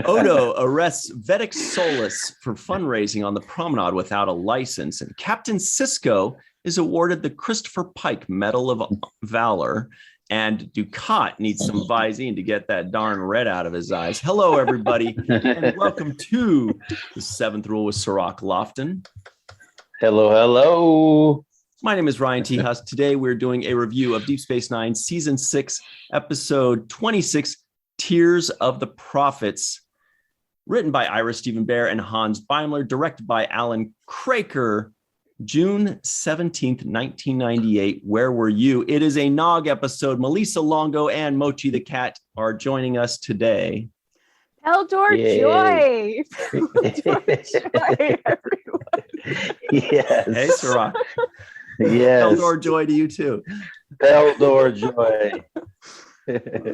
Odo arrests Vedic Solus for fundraising on the promenade without a license, and Captain Sisko is awarded the Christopher Pike Medal of Valor, and Ducat needs some Visine to get that darn red out of his eyes. Hello, everybody, and welcome to the Seventh Rule with Cirroc Lofton. Hello, hello. My name is Ryan T. Husk. Today, we're doing a review of Deep Space Nine, Season 6, Episode 26, Tears of the Prophets, written by Ira Steven Behr and Hans Beimler, directed by Alan Craker, June 17th, 1998. Where were you? It is a Nog episode. Malíssa, Longo, and Mochi the cat are joining us today. Eldor Joy. Joy, everyone. Yes. Hey, Cirroc. Yes. Eldor Joy to you, too. Eldor Joy.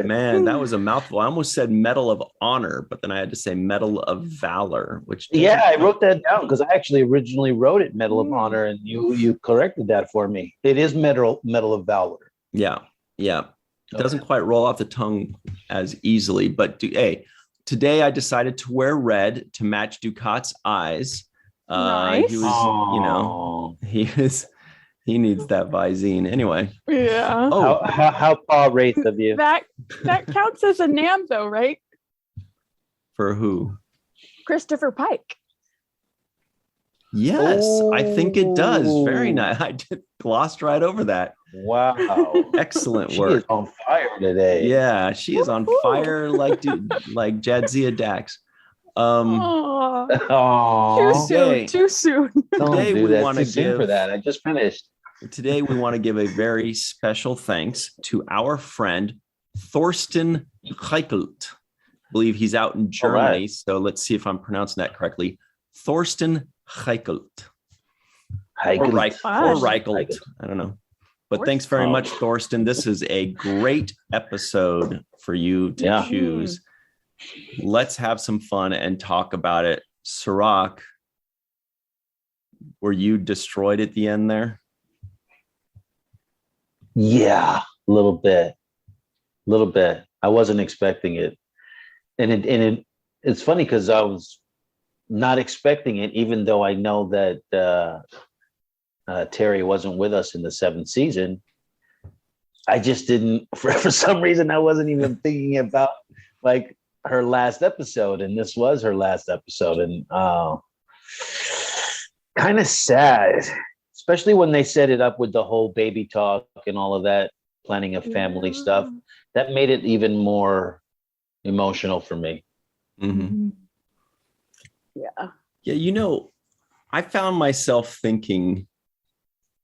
Man, that was a mouthful. I almost said Medal of Honor, but then I had to say Medal of Valor, which I wrote that down because I actually originally wrote it Medal of Honor, and you corrected that for me. It is Medal of Valor. Yeah. It doesn't quite roll off the tongue as easily, but hey, today I decided to wear red to match Ducat's eyes. Nice. He needs that Visine anyway. Yeah. Oh, how Paul rates of you? That counts as a NAM though, right? For who? Christopher Pike. Yes, I think it does. Very nice. I just glossed right over that. Wow. Excellent She work. is on fire today. Yeah, she is on fire like Jadzia Dax. Too soon. Don't Today do we that. want Too to soon give for that. I just finished. Today, we want to give a very special thanks to our friend, Thorsten Reichelt. I believe he's out in Germany, right. So let's see if I'm pronouncing that correctly. Thorsten Reichelt. Or Reichelt. I don't know. But thanks very much, Thorsten. This is a great episode for you to choose. Let's have some fun and talk about it. Cirroc, were you destroyed at the end there? Yeah, a little bit. I wasn't expecting it. And it's funny because I was not expecting it, even though I know that Terry wasn't with us in the 7th season. I just didn't, for some reason, I wasn't even thinking about like her last episode. And this was her last episode. And kind of sad. Especially when they set it up with the whole baby talk and all of that, planning of family stuff. That made it even more emotional for me. Mm-hmm. Yeah, I found myself thinking,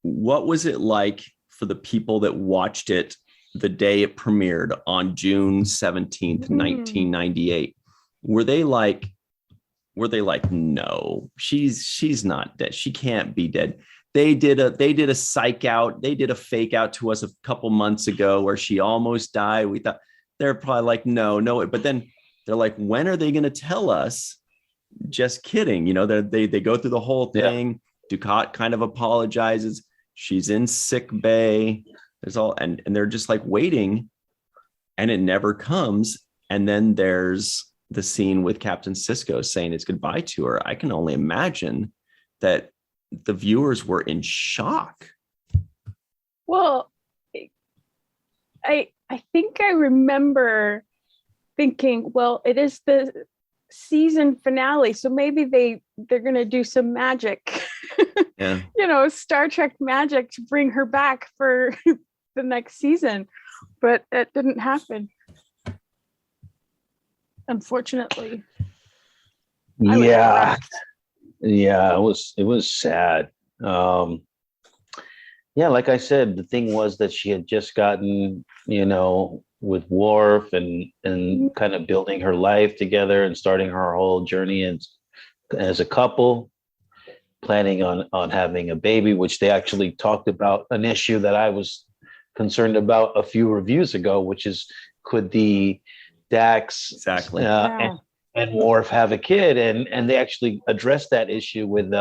what was it like for the people that watched it the day it premiered on June 17th, 1998? Were they like, no, she's not dead. She can't be dead. They did a psych out. They did a fake out to us a couple months ago where she almost died. We thought they're probably like, no. But then they're like, when are they going to tell us? Just kidding. They go through the whole thing. Yeah. Ducat kind of apologizes. She's in sick bay. There's all, and they're just like waiting, and it never comes. And then there's the scene with Captain Sisko saying it's goodbye to her. I can only imagine that the viewers were in shock. Well, I think I remember thinking, well, it is the season finale, so maybe they're gonna do some magic. Yeah. Star Trek magic to bring her back for the next season, but it didn't happen, unfortunately. Yeah, it was sad. Like I said, the thing was that she had just gotten, with Worf and kind of building her life together and starting her whole journey as a couple, planning on having a baby, which they actually talked about an issue that I was concerned about a few reviews ago, which is, could the Dax exactly and Worf have a kid? And they actually addressed that issue with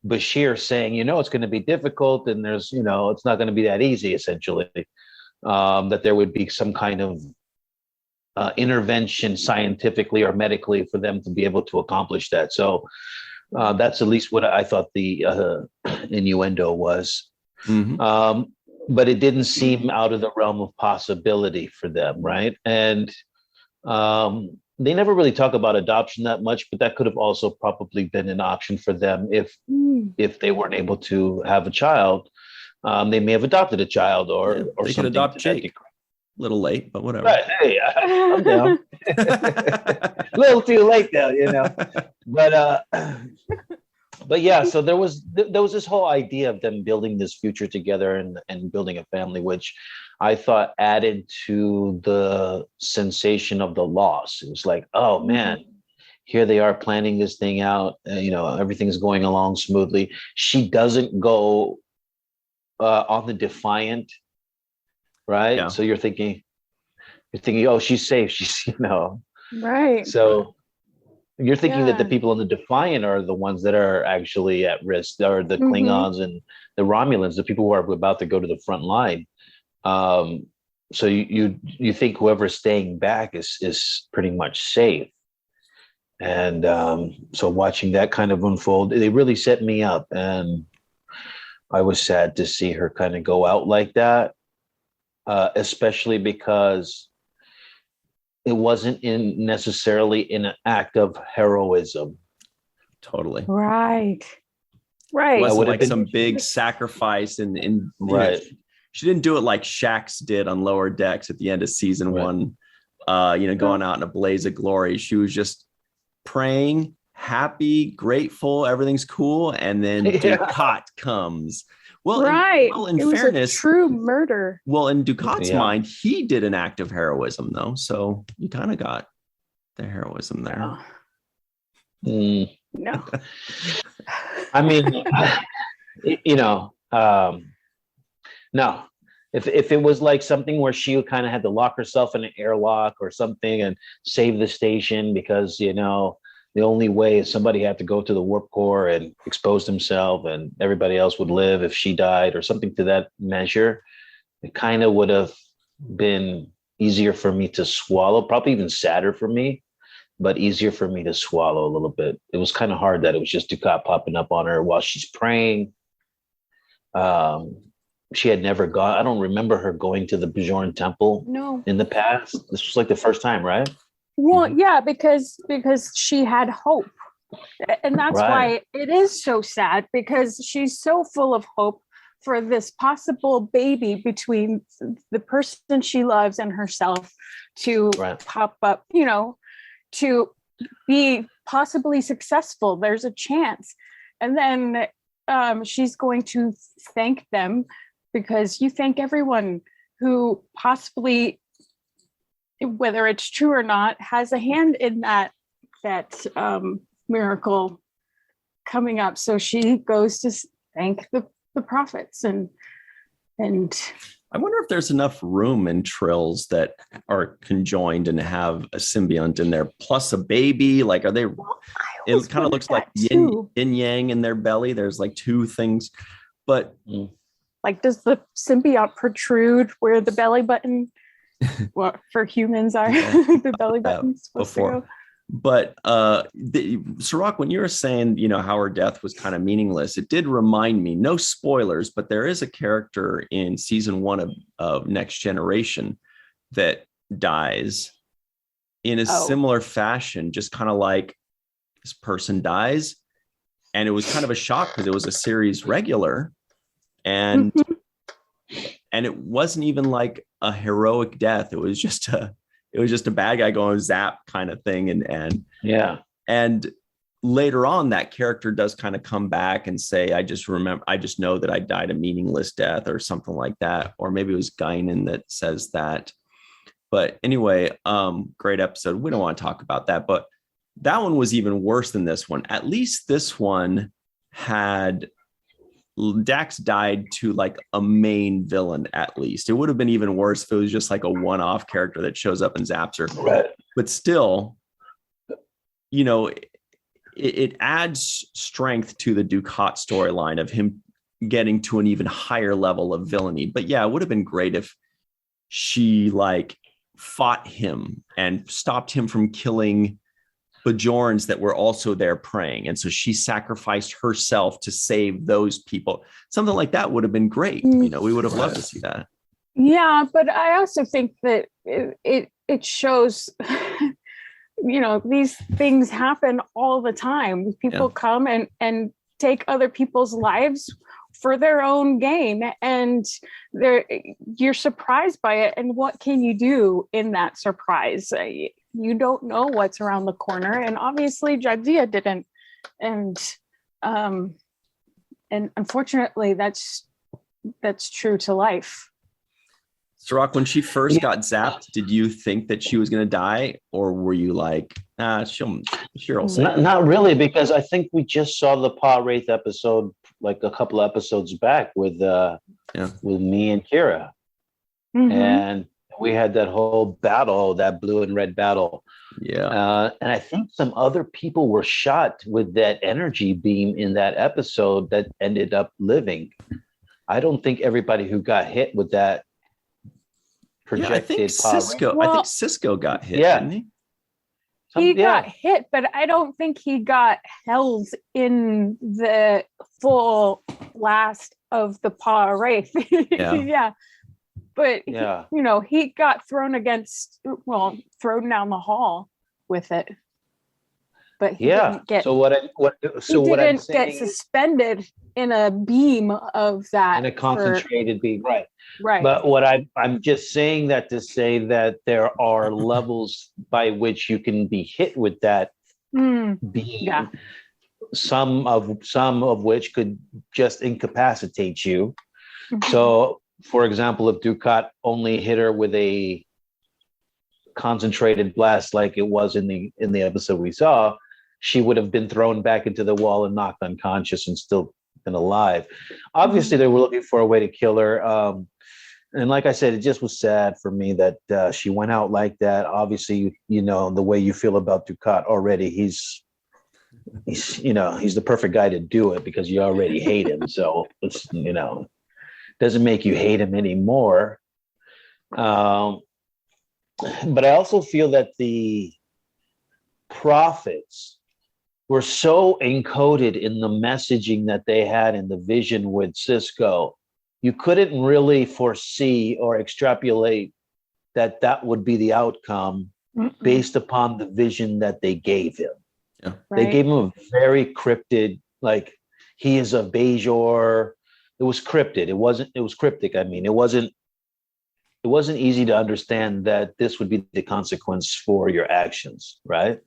Bashir saying, it's going to be difficult, and there's, it's not going to be that easy, essentially. That there would be some kind of intervention scientifically or medically for them to be able to accomplish that. So that's at least what I thought the innuendo was. But it didn't seem out of the realm of possibility for them, right? And they never really talk about adoption that much, but that could have also probably been an option for them if they weren't able to have a child. They may have adopted a child or they could adopt Jake. A little late, but whatever. Right. Hey, I'm down. A little too late though, you know. But yeah, so there was this whole idea of them building this future together and building a family, which I thought added to the sensation of the loss. It was like, oh man, here they are planning this thing out. You know, everything's going along smoothly. She doesn't go on the defiant, right? Yeah. So you're thinking, oh, she's safe. She's, you know, right. So you're thinking that the people in the Defiant are the ones that are actually at risk, or the Klingons and the Romulans, the people who are about to go to the front line. So you think whoever's staying back is pretty much safe. And so watching that kind of unfold, they really set me up, and I was sad to see her kind of go out like that, especially because it wasn't necessarily in an act of heroism. Totally. Right. Right. It wasn't like some big sacrifice and right. She didn't do it like Shax did on Lower Decks at the end of season 1, going out in a blaze of glory. She was just praying, happy, grateful, everything's cool. And then Dukat comes. Well, right. In fairness, a true murder. Well, in Ducat's mind, he did an act of heroism, though. So you kind of got the heroism there. No. I mean, no. If it was like something where she kind of had to lock herself in an airlock or something and save the station because, the only way is somebody had to go to the warp core and expose himself and everybody else would live if she died or something to that measure, it kind of would have been easier for me to swallow, probably even sadder for me, but easier for me to swallow a little bit. It was kind of hard that it was just Dukat popping up on her while she's praying. She had never gone. I don't remember her going to the Bajorn temple in the past. This was like the first time, right? Well, yeah, because she had hope. And that's why it is so sad, because she's so full of hope for this possible baby between the person she loves and herself to pop up, to be possibly successful. There's a chance. And then she's going to thank them, because you thank everyone who possibly, whether it's true or not, has a hand in that miracle coming up. So she goes to thank the prophets and I wonder if there's enough room in Trills that are conjoined and have a symbiont in there plus a baby. Like, are they? It kind of looks like yin yang in their belly. There's like two things, but like, does the symbiont protrude where the belly button? What for humans are the belly buttons before. But Cirroc, when you were saying, how her death was kind of meaningless, it did remind me, no spoilers, but there is a character in season 1 of Next Generation that dies in a similar fashion, just kind of like this person dies. And it was kind of a shock because it was a series regular. And it wasn't even like a heroic death. It was just a bad guy going zap kind of thing. And later on, that character does kind of come back and say, I just know that I died a meaningless death or something like that. Or maybe it was Guinan that says that. But anyway, great episode. We don't want to talk about that, but that one was even worse than this one. At least this one had Dax died to like a main villain. At least it would have been even worse if it was just like a one-off character that shows up and zaps her. Right. But still, it adds strength to the Dukat storyline of him getting to an even higher level of villainy. But yeah, it would have been great if she like fought him and stopped him from killing Bajorans that were also there praying. And so she sacrificed herself to save those people. Something like that would have been great. You know, we would have loved to see that. Yeah, but I also think that it shows, you know, these things happen all the time. People come and take other people's lives for their own gain, and you're surprised by it. And what can you do in that surprise? You don't know what's around the corner, and obviously Jadzia didn't. And unfortunately, that's true to life. Cirroc, when she first got zapped, did you think that she was going to die, or were you like, she'll say? Not really, because I think we just saw the Pa Wraith episode like a couple of episodes back with me and Kira, and we had that whole battle, that blue and red battle. And I think some other people were shot with that energy beam in that episode that ended up living. I don't think everybody who got hit with that projected. I think Sisko got hit, didn't he? He got hit, but I don't think he got held in the full blast of the Pa Wraith. But you know, he got thrown down the hall with it. But he didn't get. He didn't get suspended in a beam of that. In a concentrated beam, right? Right. But what I'm just saying that to say that there are levels by which you can be hit with that beam. Yeah. Some of which could just incapacitate you. So, for example, if Dukat only hit her with a concentrated blast like it was in the episode we saw, she would have been thrown back into the wall and knocked unconscious and still been alive. Obviously, they were looking for a way to kill her. And like I said, it just was sad for me that she went out like that. Obviously, you know, the way you feel about Dukat already, he's the perfect guy to do it because you already hate him. So it's, you know, doesn't make you hate him anymore. But I also feel that the prophets were so encoded in the messaging that they had in the vision with Sisko, you couldn't really foresee or extrapolate that would be the outcome based upon the vision that they gave him. Yeah. They gave him a very cryptid, like, he is of Bajor. It was cryptid. It was cryptic. I mean, it wasn't easy to understand that this would be the consequence for your actions, right?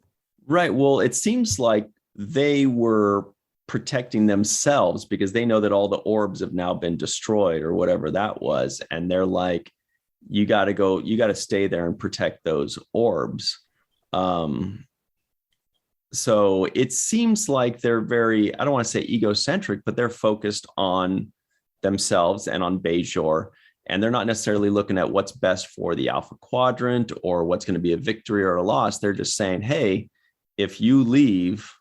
Right. Well, it seems like they were protecting themselves because they know that all the orbs have now been destroyed or whatever that was. And they're like, you got to stay there and protect those orbs. So it seems like they're very, I don't want to say egocentric, but they're focused on themselves and on Bajor. And they're not necessarily looking at what's best for the Alpha Quadrant or what's going to be a victory or a loss. They're just saying, hey, if you leave,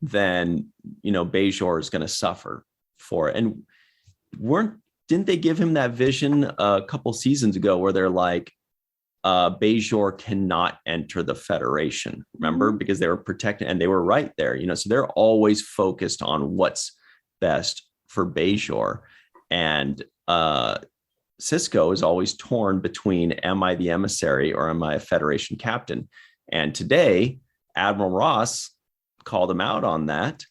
then, you know, Bajor is going to suffer for it. And didn't they give him that vision a couple seasons ago where they're like, Bajor cannot enter the Federation, remember? Because they were protected, and they were right there, you know, so they're always focused on what's best for Bajor. And Sisko is always torn between, am I the emissary or am I a Federation captain? And today, Admiral Ross called him out on that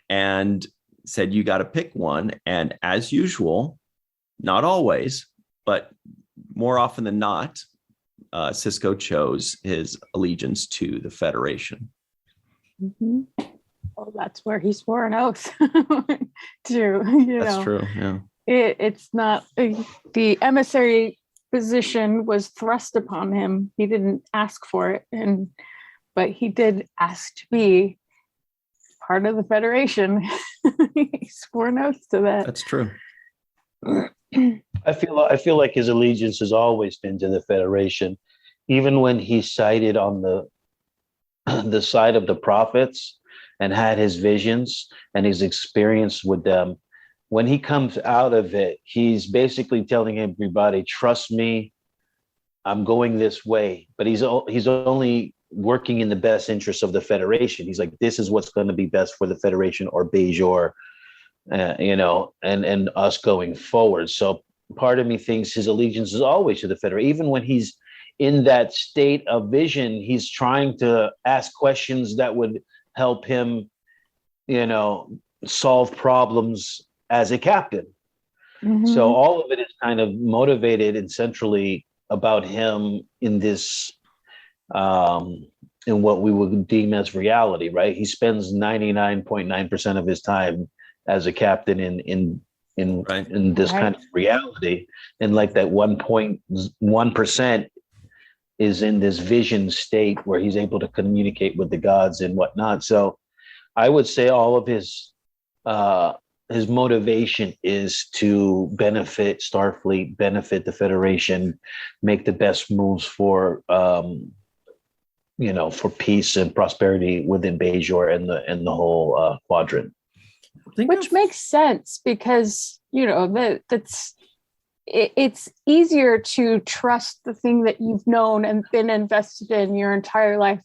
and said, you got to pick one. And as usual, not always, but more often than not, Sisko chose his allegiance to the Federation. Well, that's where he swore an oath to, That's true, yeah. It's not, the emissary position was thrust upon him. He didn't ask for it, but he did ask to be part of the Federation. He swore an oath to that. That's true. I feel like his allegiance has always been to the Federation, even when he sided on the side of the prophets and had his visions and his experience with them. When he comes out of it, he's basically telling everybody, trust me, I'm going this way, but he's only working in the best interest of the Federation. He's like, this is what's going to be best for the Federation or Bajor, and us going forward. So part of me thinks his allegiance is always to the Federation. Even when he's in that state of vision, he's trying to ask questions that would help him, solve problems as a captain. Mm-hmm. So all of it is kind of motivated and centrally about him in this, in what we would deem as reality, right? He spends 99.9% of his time as a captain in this kind of reality, and like that 1.1% is in this vision state where he's able to communicate with the gods and whatnot. So I would say all of his motivation is to benefit Starfleet, benefit the Federation, make the best moves for for peace and prosperity within Bajor and the whole quadrant. Which makes sense because it's easier to trust the thing that you've known and been invested in your entire life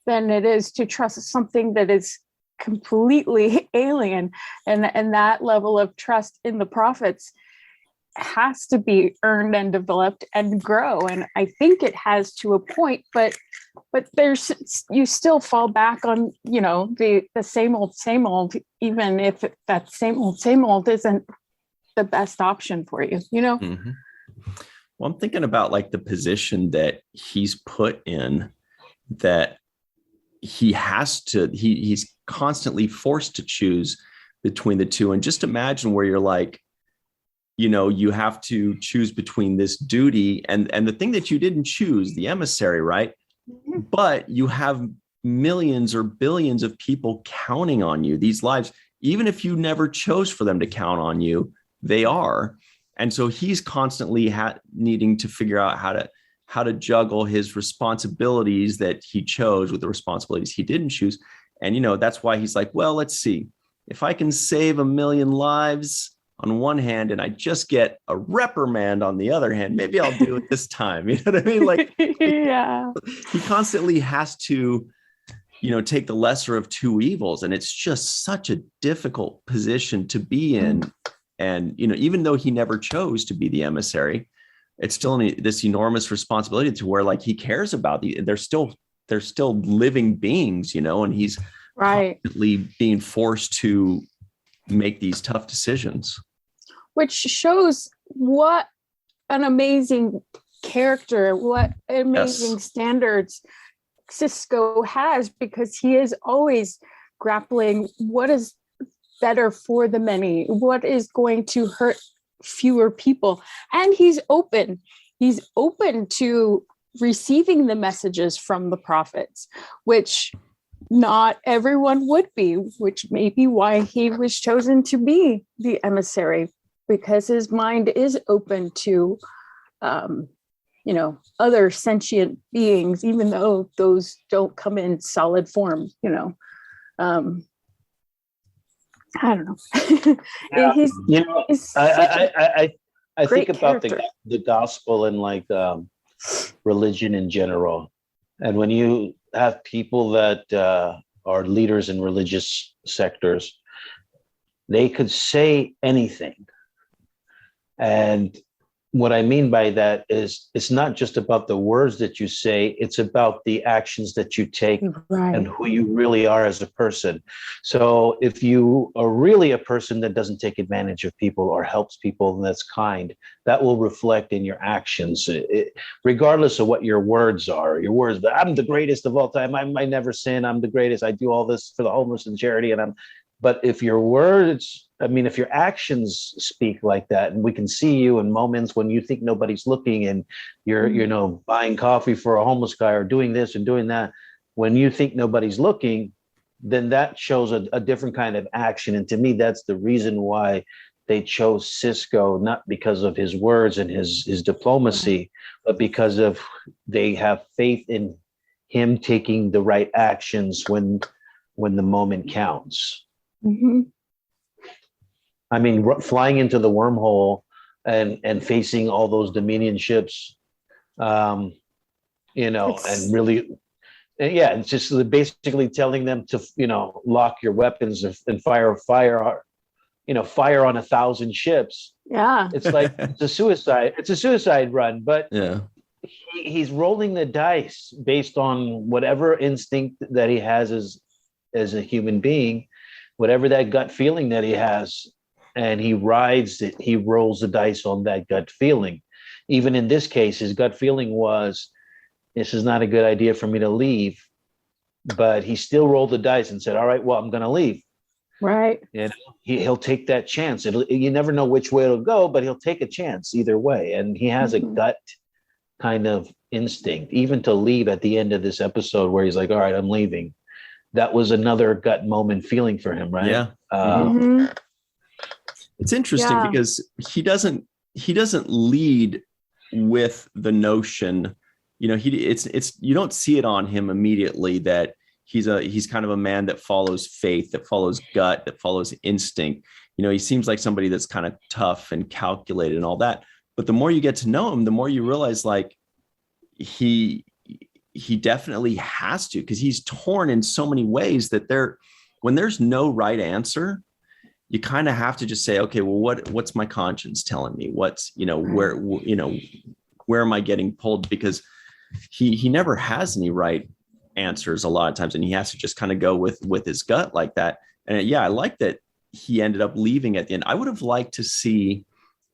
than it is to trust something that is completely alien, and that level of trust in the prophets has to be earned and developed and grow. And I think it has to a point, but there's, you still fall back on the same old, even if that same old isn't the best option for you. Mm-hmm. Well, I'm thinking about like the position that he's put in, that he's constantly forced to choose between the two. And just imagine where you're like, you have to choose between this duty and the thing that you didn't choose, the emissary, right? Mm-hmm. But you have millions or billions of people counting on you, these lives, even if you never chose for them to count on you, they are. And so he's constantly needing to figure out how to juggle his responsibilities that he chose with the responsibilities he didn't choose. And, that's why he's like, well, let's see, if I can save 1 million lives on one hand, and I just get a reprimand on the other hand, maybe I'll do it this time. You know what I mean? Like, yeah, he constantly has to, take the lesser of two evils. And it's just such a difficult position to be in. And, even though he never chose to be the emissary, it's still this enormous responsibility to where like he cares about they're still living beings, and he's constantly being forced to make these tough decisions. Which shows what an amazing character, what amazing standards Sisko has, because he is always grappling what is better for the many, what is going to hurt fewer people. And he's open to receiving the messages from the prophets, which not everyone would be, which may be why he was chosen to be the emissary, because his mind is open to other sentient beings, even though those don't come in solid form. I don't know. I think about the gospel and like religion in general, and when you have people that are leaders in religious sectors, they could say anything. And what I mean by that is it's not just about the words that you say, it's about the actions that you take and who you really are as a person. So if you are really a person that doesn't take advantage of people or helps people, and that's kind, that will reflect in your actions, regardless of what your words are. Your words, I'm the greatest of all time, I never sin, I'm the greatest, I do all this for the homeless and charity, but if your words, if your actions speak like that, and we can see you in moments when you think nobody's looking and you're, buying coffee for a homeless guy or doing this and doing that, when you think nobody's looking, then that shows a different kind of action. And to me, that's the reason why they chose Sisko, not because of his words and his diplomacy, but because of they have faith in him taking the right actions when the moment counts. Mm-hmm. Flying into the wormhole and facing all those Dominion ships And really, yeah, it's just basically telling them to, lock your weapons and fire on 1,000 ships. Yeah. It's like it's a suicide run, but Yeah. he's rolling the dice based on whatever instinct that he has as a human being, whatever that gut feeling that he has, and he rides it. He rolls the dice on that gut feeling. Even in this case, his gut feeling was, this is not a good idea for me to leave, but he still rolled the dice and said, all right, well, I'm going to leave. Right. And he'll take that chance. You never know which way it'll go, but he'll take a chance either way. And he has a gut kind of instinct, even to leave at the end of this episode where he's like, all right, I'm leaving. That was another gut moment feeling for him, right? Yeah. It's interesting because he doesn't lead with the notion, it's you don't see it on him immediately that he's kind of a man that follows faith, that follows gut, that follows instinct. He seems like somebody that's kind of tough and calculated and all that. But the more you get to know him, the more you realize like he definitely has to, because he's torn in so many ways that when there's no right answer, you kind of have to just say, okay, well, what's my conscience telling me? What's, where am I getting pulled? Because he never has any right answers a lot of times, and he has to just kind of go with his gut like that. And I like that he ended up leaving at the end. I would have liked to see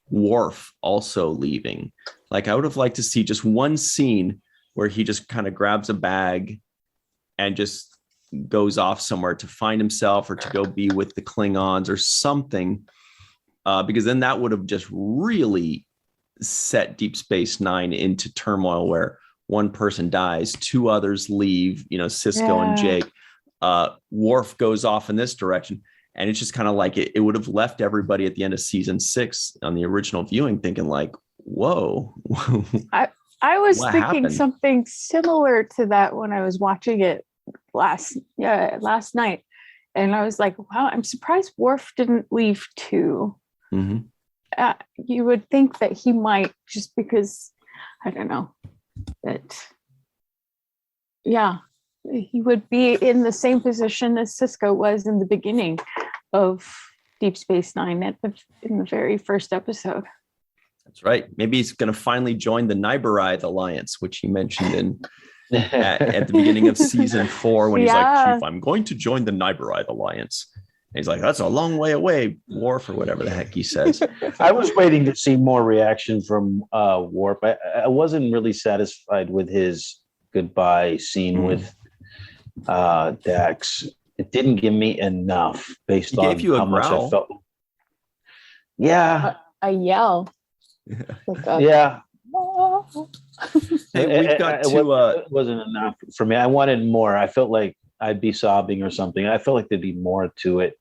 Worf also leaving. Like, I would have liked to see just one scene where he just kind of grabs a bag and just goes off somewhere to find himself or to go be with the Klingons or something, because then that would have just really set Deep Space Nine into turmoil, where one person dies, two others leave, Sisko and Jake. Worf goes off in this direction. And it's just kind of like it would have left everybody at the end of season 6 on the original viewing thinking like, whoa. I was What thinking happened? something similar to that when I was watching it last night. And I was like, wow, I'm surprised Worf didn't leave too. Mm-hmm. You would think that he might, just because, I don't know, that, he would be in the same position as Sisko was in the beginning of Deep Space Nine in the very first episode. That's right. Maybe he's going to finally join the Nyberide Alliance, which he mentioned at the beginning of season 4 when he's like, Chief, I'm going to join the Nyberide Alliance. And he's like, that's a long way away, Worf, or whatever the heck he says. I was waiting to see more reaction from Worf. I wasn't really satisfied with his goodbye scene with Dax. It didn't give me enough based on how much I felt. Yeah. A yell. Yeah. Hey, we've got it wasn't enough for me. I wanted more. I felt like I'd be sobbing or something. I felt like there'd be more to it.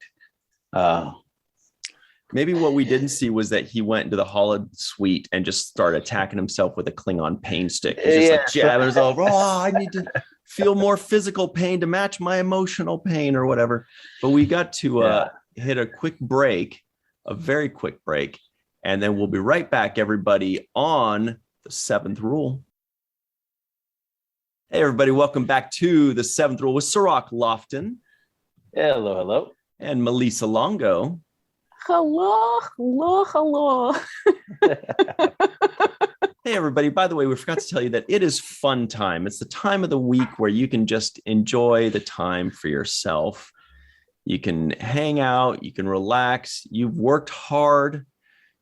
Maybe what we didn't see was that he went into the holo suite and just started attacking himself with a Klingon pain stick. He's just like jabbing himself. I need to feel more physical pain to match my emotional pain or whatever. But we got to hit a quick break, a very quick break. And then we'll be right back, everybody, on the 7th Rule. Hey, everybody. Welcome back to the 7th Rule with Cirroc Lofton. Hello. And Malíssa Longo. Hello. Hey, everybody. By the way, we forgot to tell you that it is fun time. It's the time of the week where you can just enjoy the time for yourself. You can hang out. You can relax. You've worked hard.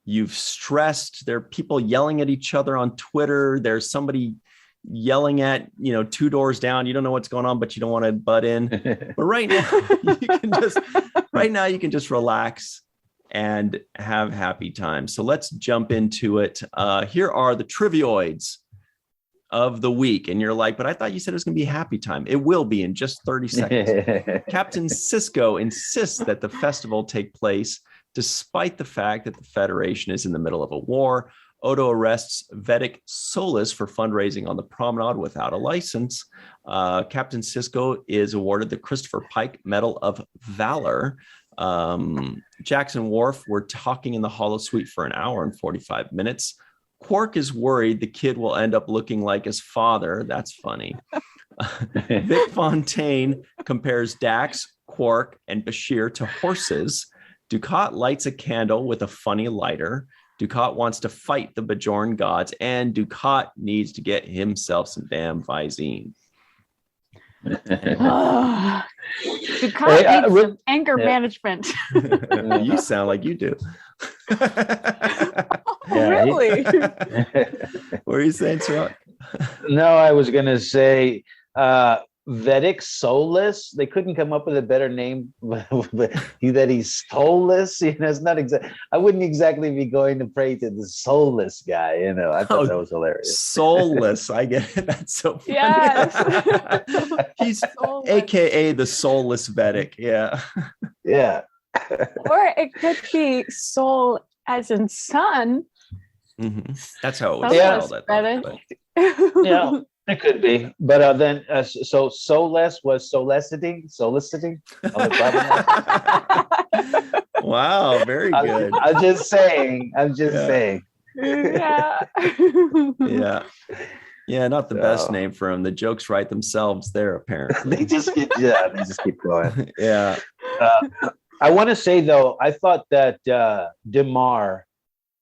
You've stressed. There are people yelling at each other on Twitter. There's somebody yelling at, 2 doors down. You don't know what's going on, but you don't want to butt in. But right now, you can just relax and have happy time. So let's jump into it. Here are the trivioids of the week. And you're like, but I thought you said it was going to be happy time. It will be in just 30 seconds. Captain Sisko insists that the festival take place despite the fact that the Federation is in the middle of a war. Odo arrests Vedic Solis for fundraising on the promenade without a license. Captain Sisko is awarded the Christopher Pike Medal of Valor. Jackson Worf were talking in the holo suite for an hour and 45 minutes. Quark is worried the kid will end up looking like his father. That's funny. Vic Fontaine compares Dax, Quark, and Bashir to horses. Dukat lights a candle with a funny lighter. Dukat wants to fight the Bajoran gods, and Dukat needs to get himself some damn Visine. Dukat Hey, needs some anger management. You sound like you do. Really? What are you saying, Cirroc? No, I was gonna say Vedic soulless. They couldn't come up with a better name. That he's soulless. It's not exactly. I wouldn't exactly be going to pray to the soulless guy. I thought that was hilarious. Soulless. I get it. That's so funny. Yes. He's Soulless. AKA the soulless Vedic. Yeah. Yeah. Or it could be soul as in son. Mm-hmm. That's how it was Soulless spelled. I thought, Vedic. but- Yeah. It could be, but then so soulless was soliciting. Wow, very good. I'm just saying. Yeah. Yeah, not the best name for him. The jokes write themselves there, apparently. They just keep going. Yeah. I want to say though, I thought that DeMar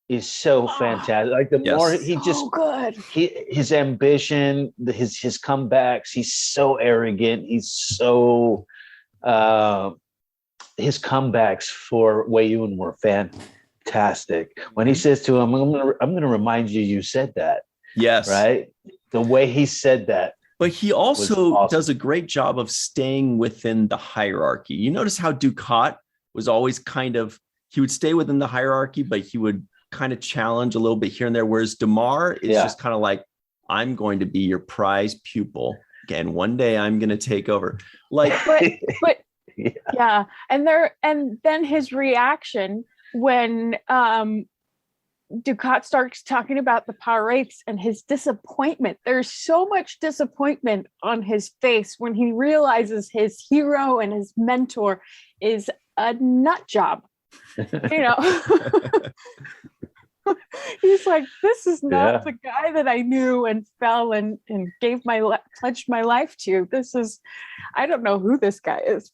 is so fantastic. Like the more he just good. His ambition, his comebacks, he's so arrogant. He's so his comebacks for Wei-Yun were fantastic. When he says to him, I'm gonna remind you said that. Yes. Right? The way he said that. But he also awesome. does a great job of staying within the hierarchy. You notice how Dukat was always he would stay within the hierarchy, but he would kind of challenge a little bit here and there. Whereas DeMar is just kind of like, I'm going to be your prize pupil. And one day I'm going to take over. Like, but yeah. And then his reaction when Dukat starts talking about the Pirates and his disappointment. There's so much disappointment on his face when he realizes his hero and his mentor is a nut job. He's like, this is not the guy that I knew and fell and pledged my life to. I don't know who this guy is.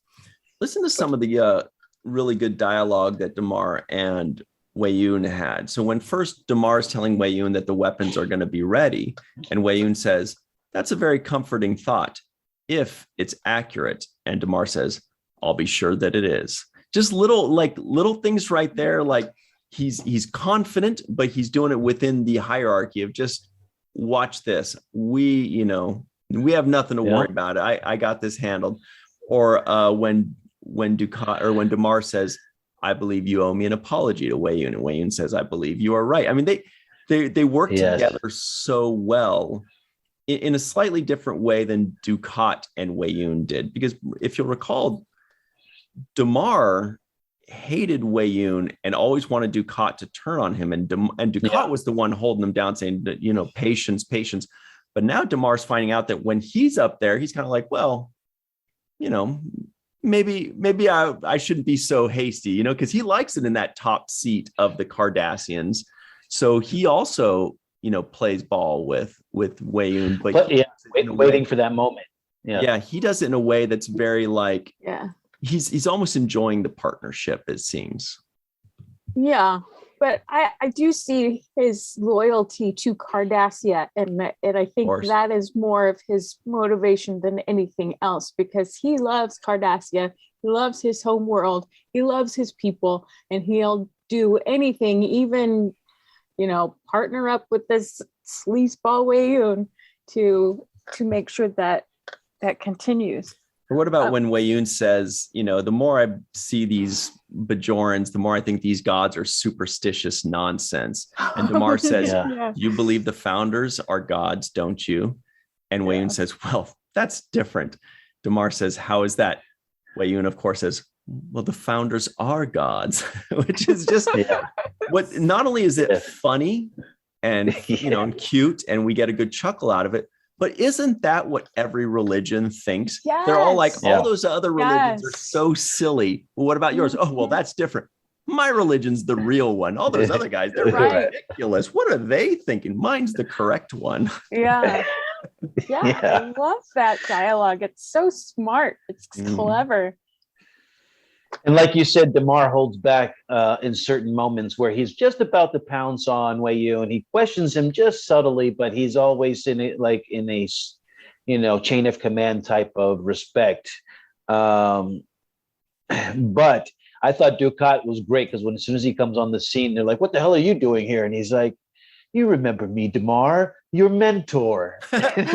Listen to some of the really good dialogue that DeMar and Wei-Yun had. So when first DeMar is telling Wei-Yun that the weapons are going to be ready, and Wei-Yun says, that's a very comforting thought, if it's accurate. And DeMar says, I'll be sure that it is. Just little things right there. Like he's confident, but he's doing it within the hierarchy of just watch this. We have nothing to worry about. I got this handled. Or when Dukat or when DeMar says, I believe you owe me an apology to Wei-Yun, and Wei-Yun says, I believe you are right. I mean, they work together so well in a slightly different way than Dukat and Wei-Yun did. Because if you'll recall, DeMar hated Wei-Yun and always wanted Dukat to turn on him. And Dukat was the one holding him down, saying that, patience. But now DeMar's finding out that when he's up there, he's kind of like, well, maybe I shouldn't be so hasty, because he likes it in that top seat of the Cardassians. So he also, plays ball with Wei-Yun, but waiting for that moment. Yeah. He does it in a way that's very like, he's almost enjoying the partnership, it seems. Yeah. But I do see his loyalty to Cardassia, and I think that is more of his motivation than anything else, because he loves Cardassia, he loves his home world, he loves his people, and he'll do anything, even partner up with this sleazeball Wei-Yun to make sure that continues. Or what about when Wei-Yun says, the more I see these Bajorans, the more I think these gods are superstitious nonsense. And DeMar says, you believe the founders are gods, don't you? And Wei-Yun says, well, that's different. DeMar says, how is that? Wei-Yun, of course, says, well, the founders are gods, which is just what, not only is it funny and, and cute, and we get a good chuckle out of it, but isn't that what every religion thinks? They're all like, all those other religions are so silly. Well, what about yours? Oh, well, that's different. My religion's the real one. All those other guys, they're Right. ridiculous. What are they thinking? Mine's the correct one. Yeah. Yeah, Yeah. I love that dialogue. It's so smart. It's clever. And like you said, DeMar holds back in certain moments where he's just about to pounce on Wei Yu, and he questions him just subtly, but he's always in it, like in a, chain of command type of respect. But I thought Ducat was great because as soon as he comes on the scene, they're like, "What the hell are you doing here?" And he's like, "You remember me, DeMar, your mentor." And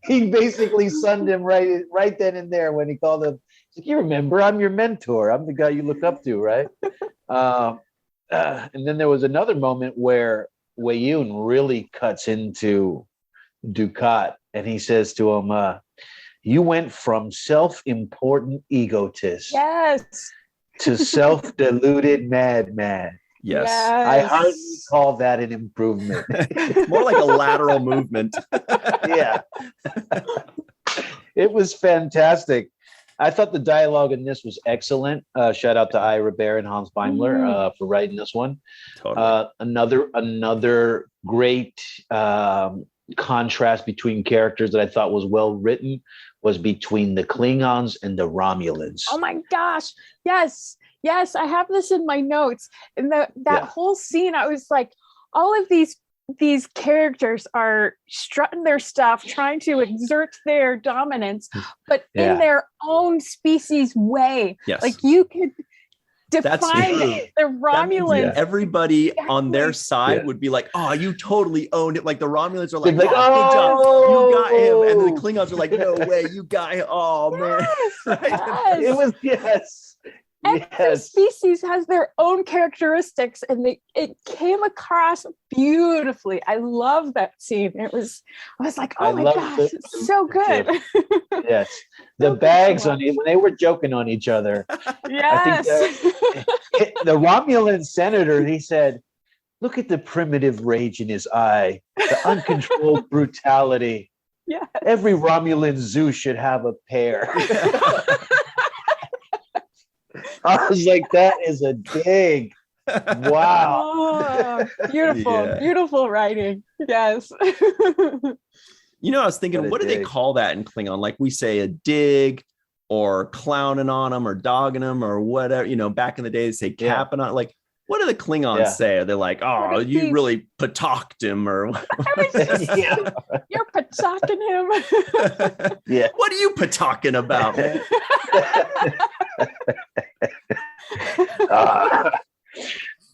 he basically sunned him right then and there when he called him. He's like, "You remember, I'm your mentor. I'm the guy you look up to, right?" And then there was another moment where Wei Yun really cuts into Ducat, and he says to him, "You went from self-important egotist to self-deluded madman." Yes. I hardly call that an improvement. More like a lateral movement. Yeah. It was fantastic. I thought the dialogue in this was excellent. Shout out to Ira Bear and Hans Beimler for writing this one. Totally. Another great contrast between characters that I thought was well written was between the Klingons and the Romulans. Oh my gosh. Yes, I have this in my notes. And that whole scene, I was like, all of these characters are strutting their stuff, trying to exert their dominance, but in their own species way. Yes. Like you could define the Romulans. Everybody on their side would be like, "Oh, you totally owned it." Like the Romulans are like, Like, "Oh, good job, you got him," and then the Klingons are like, "No way, you got him." Oh man, Yes. It was Every species has their own characteristics, and it came across beautifully. I love that scene. I was like, "Oh my gosh, it's so good." Yes, the bags on it when they were joking on each other. Yes, I think the Romulan senator, he said, "Look at the primitive rage in his eye, the uncontrolled brutality. Yeah, every Romulan zoo should have a pair." I was like, that is a dig. Wow. Oh, beautiful writing. Yes. I was thinking, what do they call that in Klingon? Like we say a dig or clowning on them or dogging them or whatever. Back in the day, they say capping on. Like, what do the Klingons say? Are they like, "Oh, you really patalked him," or you're patalking him? Yeah. What are you patalking about?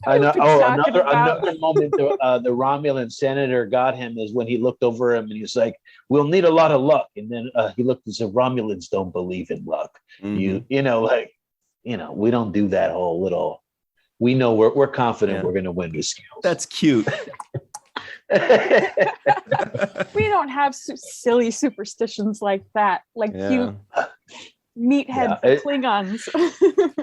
I know. Another moment the Romulan senator got him is when he looked over him and he's like, "We'll need a lot of luck." And then he looked and said, "Romulans don't believe in luck." We don't do that whole little. We know we're confident we're going to win this game. That's cute. We don't have silly superstitions like that. Like you meathead Klingons.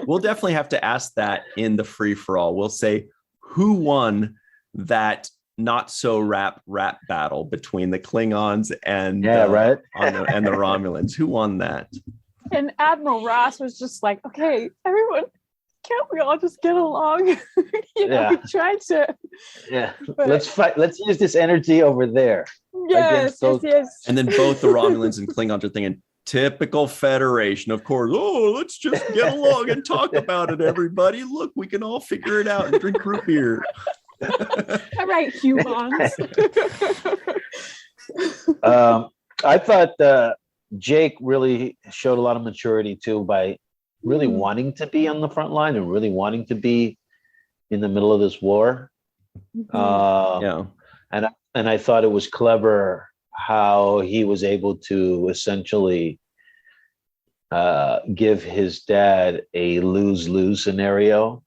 We'll definitely have to ask that in the free for all. We'll say, who won that not so rap battle between the Klingons and and the Romulans? Who won that? And Admiral Ross was just like, "Okay, everyone, can't we all just get along?" We tried to. Yeah. Let's fight. Let's use this energy over there. Yes. And then both the Romulans and Klingons are thinking, typical Federation, of course. "Oh, let's just get along and talk about it, everybody. Look, we can all figure it out and drink root beer." All right, humans. I thought Jake really showed a lot of maturity too by really wanting to be on the front line and really wanting to be in the middle of this war. And I thought it was clever how he was able to essentially give his dad a lose-lose scenario.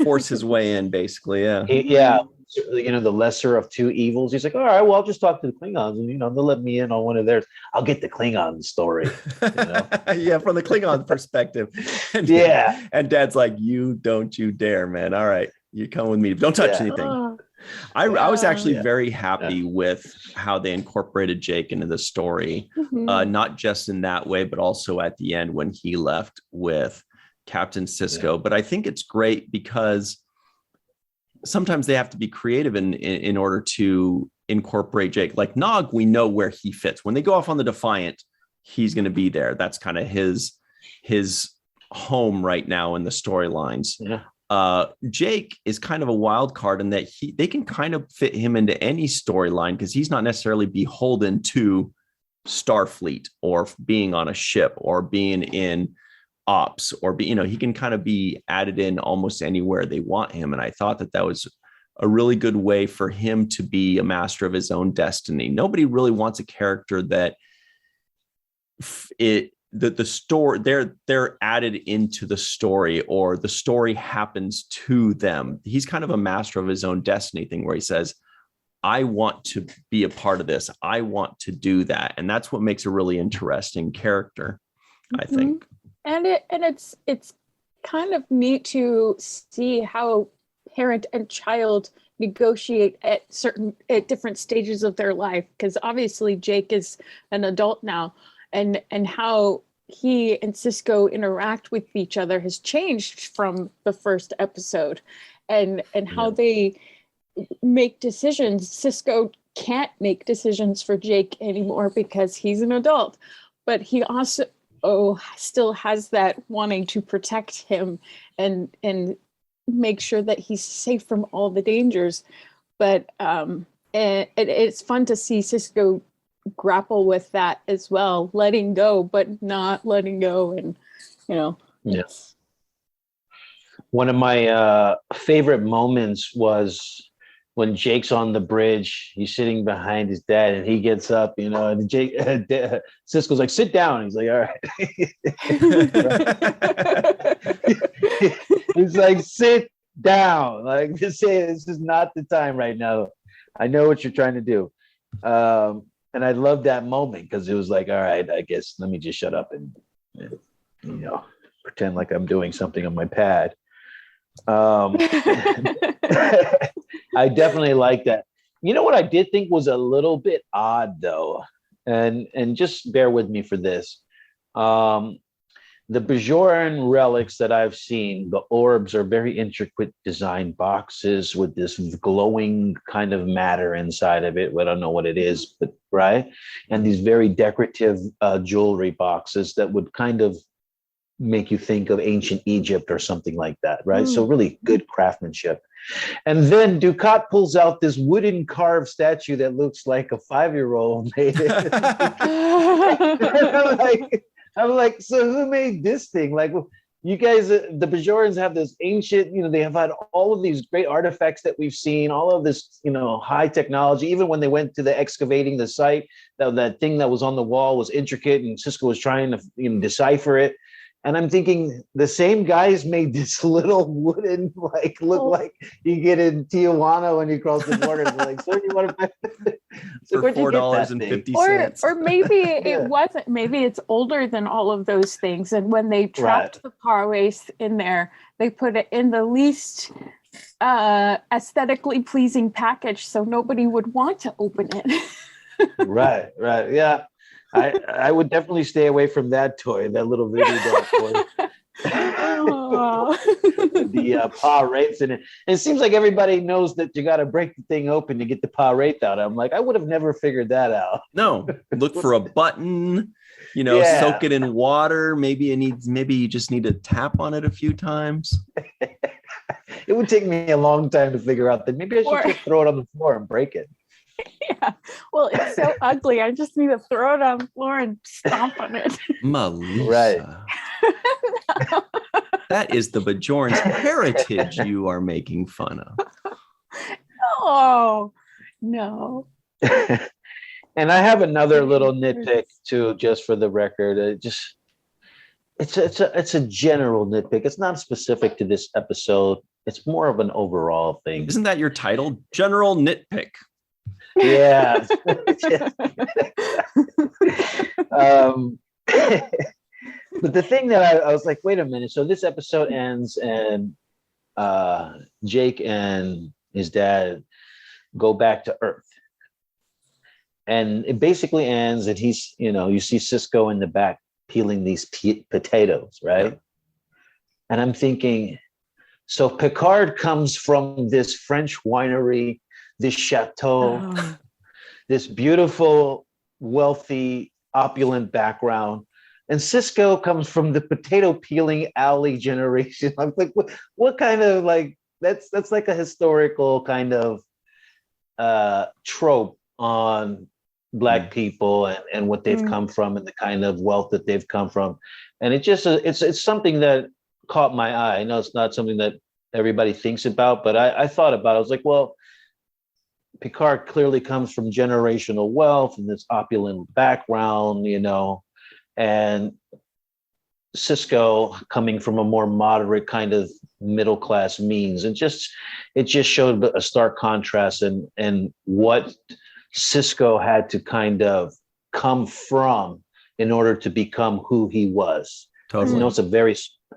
Force his way in, basically. The lesser of two evils. He's like, "All right, well, I'll just talk to the Klingons, and they'll let me in on one of theirs. I'll get the Klingon story." From the Klingon perspective. And Dad's like, "You don't you dare, man. All right, you come with me. Don't touch anything." I was actually very happy with how they incorporated Jake into the story, not just in that way, but also at the end when he left with Captain Sisko, but I think it's great because sometimes they have to be creative in order to incorporate Jake. Like Nog, we know where he fits. When they go off on the Defiant, he's going to be there. That's kind of his home right now in the storylines. Yeah. Jake is kind of a wild card in that they can kind of fit him into any storyline because he's not necessarily beholden to Starfleet or being on a ship or being in ops or he can kind of be added in almost anywhere they want him. And I thought that was a really good way for him to be a master of his own destiny. Nobody really wants a character that the story they're added into the story or the story happens to them. He's kind of a master of his own destiny thing where he says, I want to be a part of this. I want to do that. And that's what makes a really interesting character, I think. And it's kind of neat to see how parent and child negotiate at different stages of their life. Because obviously Jake is an adult now, and how he and Sisko interact with each other has changed from the first episode, and how they make decisions. Sisko can't make decisions for Jake anymore because he's an adult, but he also still has that wanting to protect him and make sure that he's safe from all the dangers. But it's fun to see Sisko grapple with that as well, letting go but not letting go. And yes. One of my favorite moments was when Jake's on the bridge, he's sitting behind his dad, and he gets up, and Sisko's like, sit down. He's like, all right. He's like, sit down. Like, this is not the time right now. I know what you're trying to do. And I love that moment because it was like, all right, I guess let me just shut up and pretend like I'm doing something on my pad. I definitely like that. You know what I did think was a little bit odd though, and just bear with me for this. The Bajoran relics that I've seen, the orbs are very intricate design boxes with this glowing kind of matter inside of it. I don't know what it is, but right. And these very decorative jewelry boxes that would kind of make you think of ancient Egypt or something like that, right? So really good craftsmanship. And then Ducat pulls out this wooden carved statue that looks like a 5-year-old made it. I'm like, so who made this thing? Like, you guys, the Bajorans have this ancient, they have had all of these great artifacts that we've seen, all of this, high technology. Even when they went to the excavating the site, that thing that was on the wall was intricate, and Sisko was trying to decipher it. And I'm thinking the same guys made this little wooden, look like you get in Tijuana when you cross the border. They're like, sir, you want to for $4.50? Or maybe it wasn't. Maybe it's older than all of those things. And when they trapped the Parwace in there, they put it in the least aesthetically pleasing package, so nobody would want to open it. Right, yeah. I would definitely stay away from that toy, that little video doll toy. The paw wraiths in it. And it seems like everybody knows that you got to break the thing open to get the paw wraith out. I'm like, I would have never figured that out. No, look for a button, soak it in water. Maybe you just need to tap on it a few times. It would take me a long time to figure out that maybe I should just throw it on the floor and break it. Yeah, well, it's so ugly. I just need to throw it on the floor and stomp on it. Malíssa. Right. That is the Bajoran's heritage you are making fun of. Oh, no. And I have another little nitpick too, just for the record. It's a general nitpick. It's not specific to this episode. It's more of an overall thing. Isn't that your title? General nitpick. Yeah. But the thing that I was like, wait a minute. So this episode ends and Jake and his dad go back to Earth. And it basically ends that he's, you see Sisko in the back peeling these potatoes, right? And I'm thinking, so Picard comes from this French winery, this chateau, this beautiful, wealthy, opulent background. And Sisko comes from the potato peeling alley generation. I'm like, what kind of like, that's like a historical kind of trope on Black people and what they've come from and the kind of wealth that they've come from. And it just, it's something that caught my eye. I know it's not something that everybody thinks about, but I thought about it. I was like, well, Picard clearly comes from generational wealth and this opulent background, you know, and Sisko coming from a more moderate kind of middle class means. And it just showed a stark contrast and what Sisko had to kind of come from in order to become who he was. Totally. You know,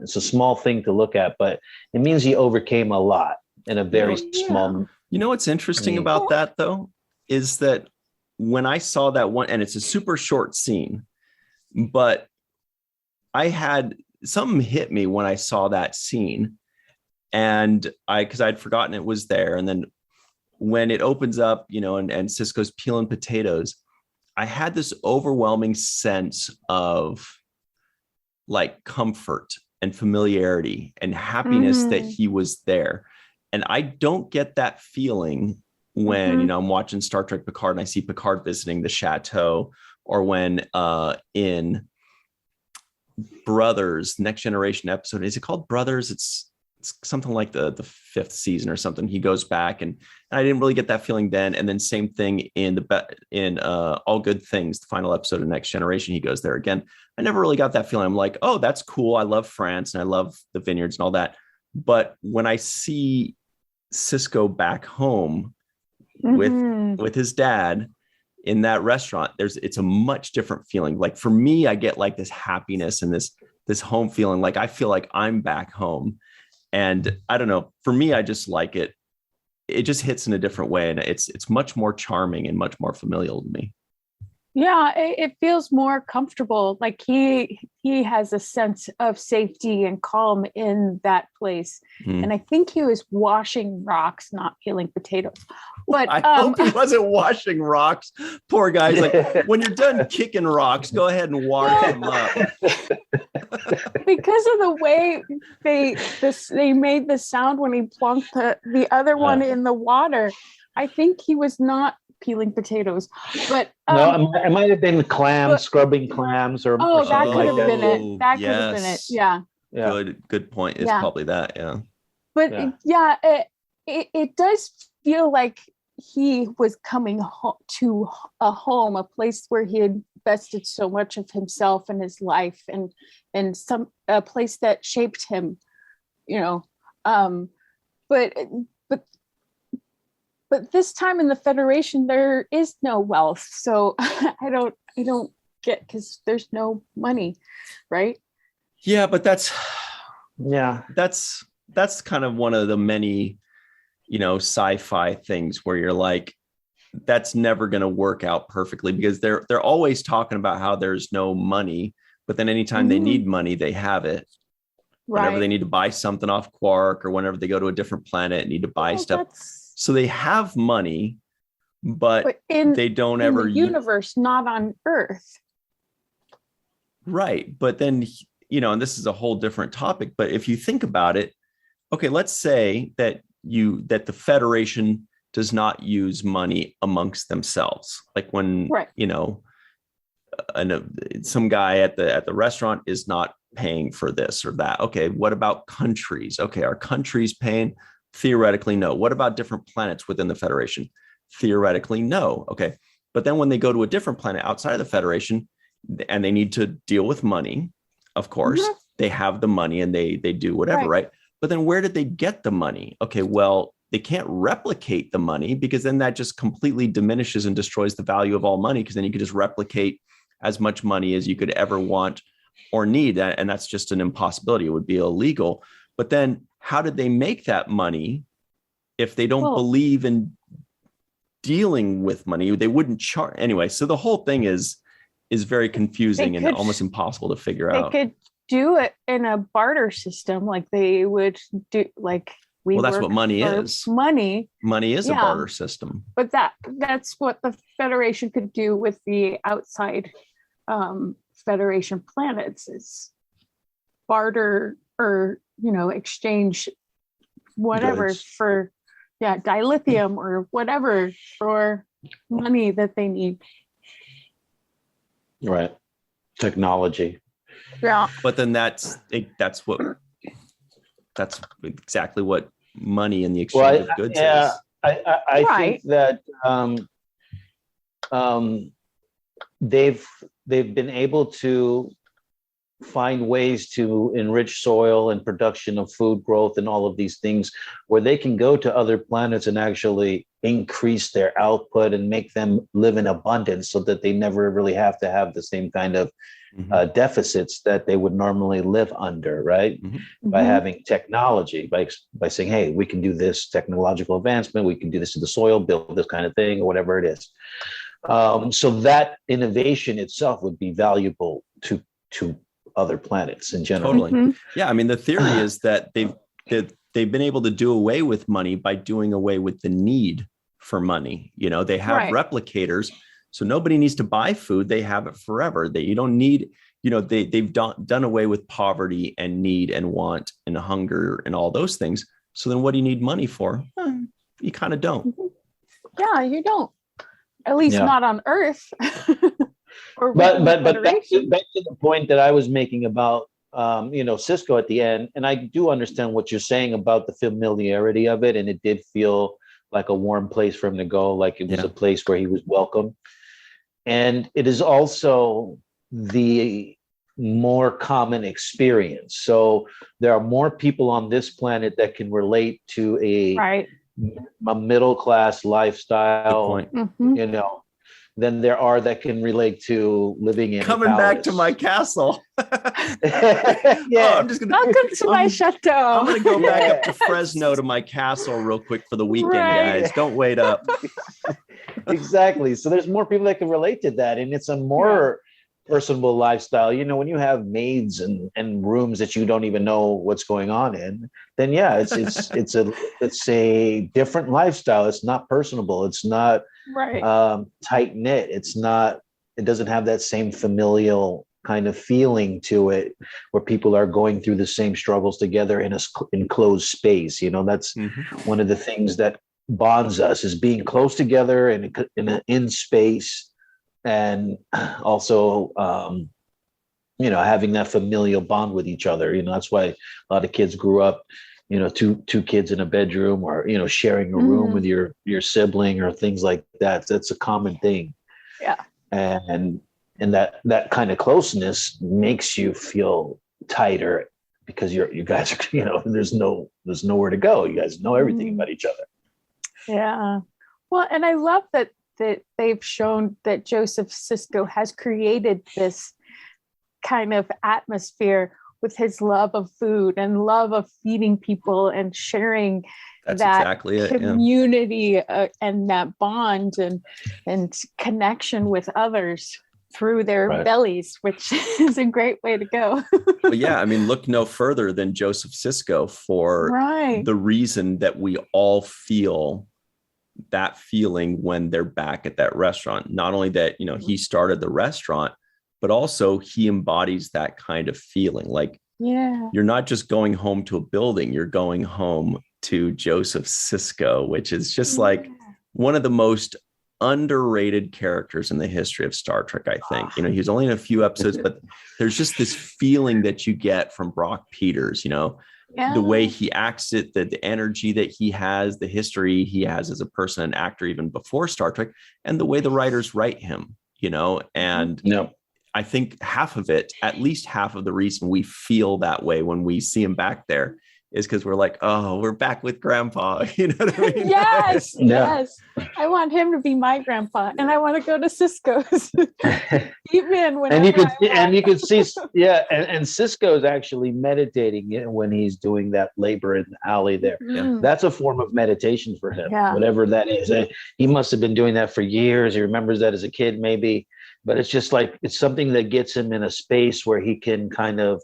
it's a small thing to look at, but it means he overcame a lot in a very small. You know what's interesting about that though, is that when I saw that one, and it's a super short scene, but I had something hit me when I saw that scene, and because I'd forgotten it was there. And then when it opens up, you know, and Sisko's peeling potatoes, I had this overwhelming sense of like comfort and familiarity and happiness that he was there. And I don't get that feeling when, you know, I'm watching Star Trek Picard and I see Picard visiting the chateau, or when in Brothers, Next Generation episode, is it called Brothers? It's something like the fifth season or something. He goes back and I didn't really get that feeling then. And then same thing in All Good Things, the final episode of Next Generation, he goes there again. I never really got that feeling. I'm like, oh, that's cool. I love France and I love the vineyards and all that. But when I see Sisko back home with his dad in that restaurant, it's a much different feeling. Like for me, I get like this happiness and this home feeling. Like I feel like I'm back home. And I don't know, for me, I just like it. It just hits in a different way. And it's much more charming and much more familial to me. Yeah, it feels more comfortable. Like he has a sense of safety and calm in that place. And I think he was washing rocks, not peeling potatoes. But I hope he wasn't washing rocks. Poor guy's like, when you're done kicking rocks, go ahead and wash them up. Because of the way they made the sound when he plunked the other one in the water, I think he was not peeling potatoes. But no, it might have been scrubbing clams or that something could have like been it. That could have been it. Yeah. Good point. It's probably that. Yeah. But it does feel like he was coming to a home, a place where he had invested so much of himself and his life, and a place that shaped him, you know. But this time in the Federation, there is no wealth, so I don't get, because there's no money, right? Yeah, but that's kind of one of the many, you know, sci-fi things where you're like, that's never going to work out perfectly, because they're always talking about how there's no money, but then anytime they need money, they have it. Right. Whenever they need to buy something off Quark, or whenever they go to a different planet and need to buy stuff. So they have money, but they don't ever in the universe, not on Earth. Right. But then, you know, and this is a whole different topic, but if you think about it, okay, let's say that the Federation does not use money amongst themselves. Like when, you know, some guy at the restaurant is not paying for this or that. Okay, what about countries? Okay, are countries paying? Theoretically, no. What about different planets within the Federation? Theoretically, no. Okay. But then when they go to a different planet outside of the Federation and they need to deal with money, of course, they have the money and they do whatever, right? But then where did they get the money? Okay, well, they can't replicate the money, because then that just completely diminishes and destroys the value of all money, because then you could just replicate as much money as you could ever want or need. And that's just an impossibility. It would be illegal. But then how did they make that money if they don't believe in dealing with money? They wouldn't charge anyway. So the whole thing is very confusing and almost impossible to figure out. They could do it in a barter system, like they would do, like well, that's what money for is. money. Money is a Yeah. barter system. But that's what the Federation could do with the outside Federation planets, is barter or, you know, exchange whatever Goods. for, dilithium or whatever for money that they need. Right. Technology. Yeah. But then that's exactly what money in the exchange of goods is. I Right. think that they've been able to find ways to enrich soil and production of food growth and all of these things, where they can go to other planets and actually increase their output and make them live in abundance, so that they never really have to have the same kind of deficits that they would normally live under, right? By having technology, by saying, hey, we can do this technological advancement, we can do this to the soil, build this kind of thing, or whatever it is. So that innovation itself would be valuable to other planets in general. Totally. Yeah. I mean, the theory is that they've been able to do away with money by doing away with the need for money. You know, they have replicators, so nobody needs to buy food. They have it forever. You don't need, you know, they've done away with poverty and need and want and hunger and all those things. So then what do you need money for? You kind of don't. Yeah, you don't. At least not on Earth. But back to the point that I was making about Sisko at the end, and I do understand what you're saying about the familiarity of it, and it did feel like a warm place for him to go, like it was a place where he was welcome. And it is also the more common experience. So there are more people on this planet that can relate to a middle-class lifestyle, you know, than there are that can relate to living in coming back to my castle. I'm just gonna welcome to my chateau. I'm gonna go back up to Fresno to my castle real quick for the weekend, guys. Don't wait up. Exactly. So there's more people that can relate to that, and it's a more personable lifestyle. You know, when you have maids and rooms that you don't even know what's going on in, then it's a different lifestyle. It's not personable. It's not tight knit. It doesn't have that same familial kind of feeling to it, where people are going through the same struggles together in a enclosed space. You know, that's one of the things that bonds us, is being close together in space, and also having that familial bond with each other. You know, that's why a lot of kids grew up, you know, two kids in a bedroom, or, you know, sharing a room with your sibling or things like that. That's a common thing. Yeah. And that kind of closeness makes you feel tighter, because you guys are, you know, there's nowhere to go. You guys know everything about each other. Yeah. Well, and I love that they've shown that Joseph Sisko has created this kind of atmosphere with his love of food and love of feeding people and sharing that community and that bond and connection with others through their bellies, which is a great way to go. Well, yeah, I mean, look no further than Joseph Sisko for the reason that we all feel that feeling when they're back at that restaurant. Not only that, you know, he started the restaurant, but also he embodies that kind of feeling. Like, you're not just going home to a building, you're going home to Joseph Sisko, which is just like one of the most underrated characters in the history of Star Trek, I think. You know, he's only in a few episodes, but there's just this feeling that you get from Brock Peters, you know, the way he acts it, the energy that he has, the history he has as a person and actor even before Star Trek, and the way the writers write him, you know, and I think at least half of the reason we feel that way when we see him back there is because we're like, oh, we're back with Grandpa. You know what I mean? Yes. I want him to be my grandpa, and I want to go to Sisko's. Keep me in and you could see, and Sisko is actually meditating when he's doing that labor in the alley there. That's a form of meditation for him, whatever that is. He must have been doing that for years. He remembers that as a kid, maybe, but it's just like, it's something that gets him in a space where he can kind of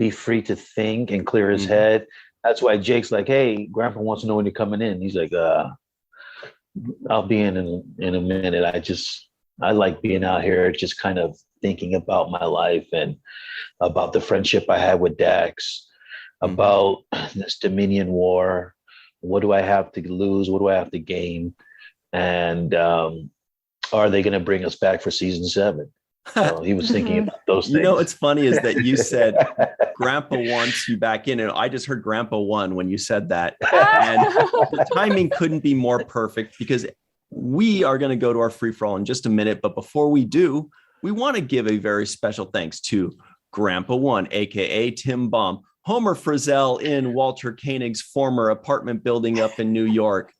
be free to think and clear his head. That's why Jake's like, hey, Grandpa wants to know when you're coming in. He's like, I'll be in a minute. I like being out here, just kind of thinking about my life and about the friendship I had with Dax, about this Dominion War. What do I have to lose? What do I have to gain? And are they going to bring us back for season 7? So he was thinking about those things. You know, what's funny is that you said Grandpa wants you back in, and I just heard Grandpa won when you said that. And the timing couldn't be more perfect, because we are going to go to our free-for-all in just a minute. But before we do, we want to give a very special thanks to Grandpa One, aka Tim Baum, Homer Frizzell in Walter Koenig's former apartment building up in New York,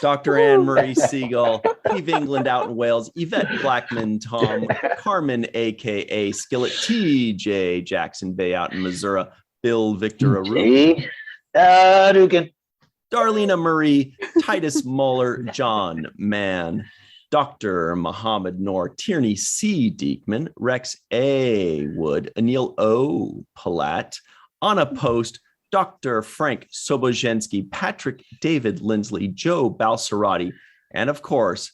Dr. Marie Segal, Leave England out in Wales, Yvette Blackmon-Tom, Carmen, aka Skillet, TJ Jackson-Bey out in Missouri, Bill Victor Arucan, Darlena Marie, Titus Mohler, John Mann, Dr. Mohamed Noor, Tierney C. Dieckmann, Rex A. Wood, Anil O. Polat, Anna Post, Dr. Frank Soboczenski, Patrick David Lindsley, Joe Balsarotti, and of course,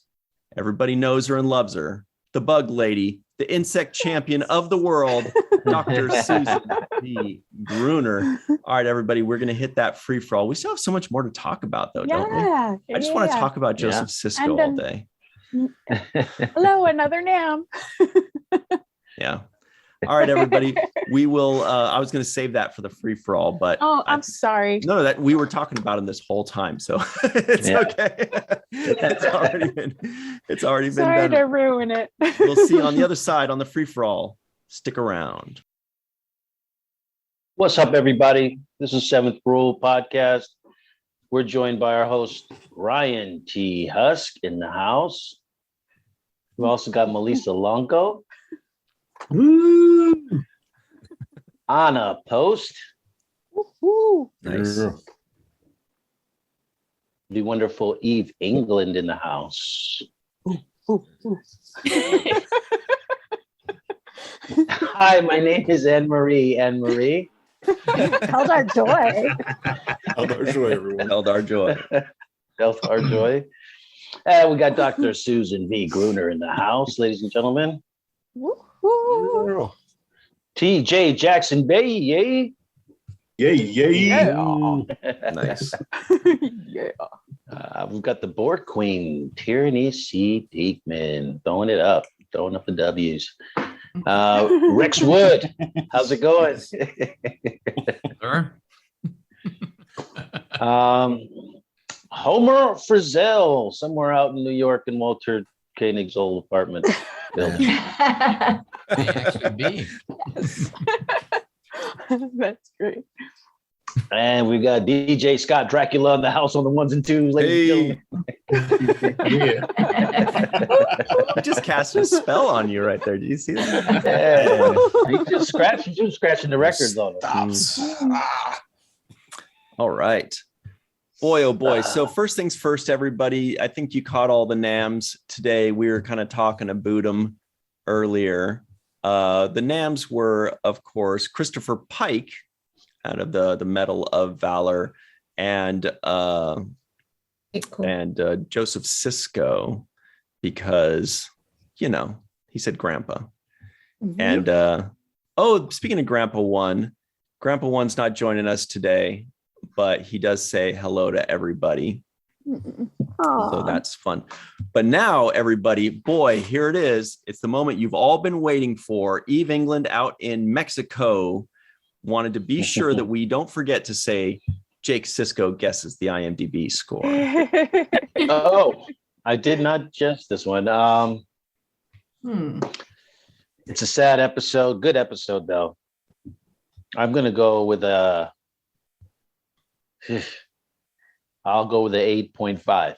everybody knows her and loves her, the bug lady, the insect champion of the world, Dr. Susan B. Gruner. All right, everybody, we're going to hit that free-for-all. We still have so much more to talk about, though, don't we? I just want to talk about Joseph Sisko all day. Hello, another Nam. Yeah. All right, everybody. We will. I was going to save that for the free for all, but I'm sorry. No, that we were talking about him this whole time, so it's okay. It's already been. Sorry to ruin it. We'll see you on the other side on the free for all. Stick around. What's up, everybody? This is Seventh Rule Podcast. We're joined by our host Ryan T. Husk in the house. We've also got Malíssa Longo. Anna Post. Nice. The wonderful Eve England in the house. Hi, my name is Anne-Marie. Anne-Marie. Held our joy. Held our joy, everyone. Held our joy. Held our joy. We got Dr. Susan V. Gruner in the house, ladies and gentlemen. Woo-hoo. TJ Jackson-Bey, yay. Yay, yay. Yeah. Nice. Yeah. We've got the board queen, Tierney C. Dieckmann, throwing it up, throwing up the W's. Rex Wood, how's it going? Sure. Homer Frizzell, somewhere out in New York in Walter Koenig's old apartment building. May actually be. Yes. That's great. And we got DJ Scott Dracula in the house on the ones and twos. Ladies Yeah. I just cast a spell on you right there. Did you see that? Yeah. He's just scratching the records on it. Stops. All right. Boy, oh boy. So first things first, everybody. I think you caught all the NAMs today. We were kind of talking about them earlier. The NAMs were, of course, Christopher Pike out of the Medal of Valor and Joseph Sisko, because, you know, he said Grandpa. Mhm. And speaking of Grandpa One's not joining us today, but he does say hello to everybody. So that's fun. But now, everybody, boy, here it is. It's the moment you've all been waiting for. Eve England out in Mexico wanted to be sure that we don't forget to say Jake Sisko guesses the IMDb score. Oh, I did not guess this one. It's a sad episode. Good episode, though. I'm going to go with I'll go with the 8.5.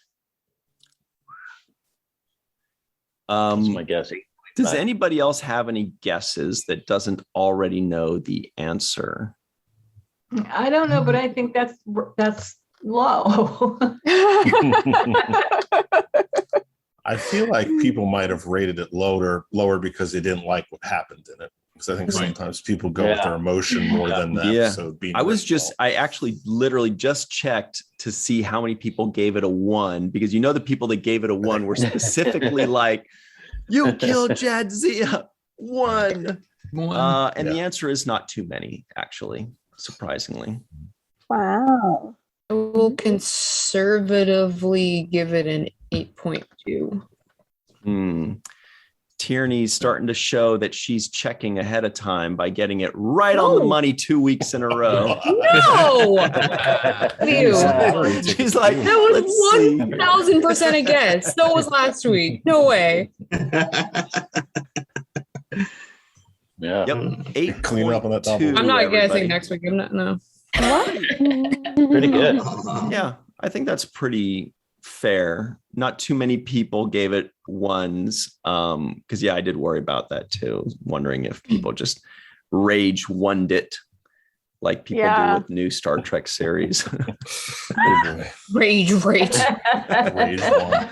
That's my guess. Does anybody else have any guesses that doesn't already know the answer? I don't know, but I think that's low. I feel like people might have rated it lower because they didn't like what happened in it. Because I think sometimes people go with their emotion more than the episode being. I actually literally just checked to see how many people gave it a 1, because the people that gave it a 1 were specifically like, you killed Jadzia, 1. And the answer is not too many, actually, surprisingly. Wow. I will conservatively give it an 8.2. Tierney's starting to show that she's checking ahead of time by getting it right on the money 2 weeks in a row. No! Ew. She's like, that was 1,000% a guess. So was last week. No way. Yeah. Yep. 8. Clean up on that double. I'm not guessing next week. I'm not. No. Pretty good. Yeah, I think that's pretty fair. Not too many people gave it 1s. Because I did worry about that too. Wondering if people just rage 1'd it like people do with new Star Trek series. Rage. Rage 1.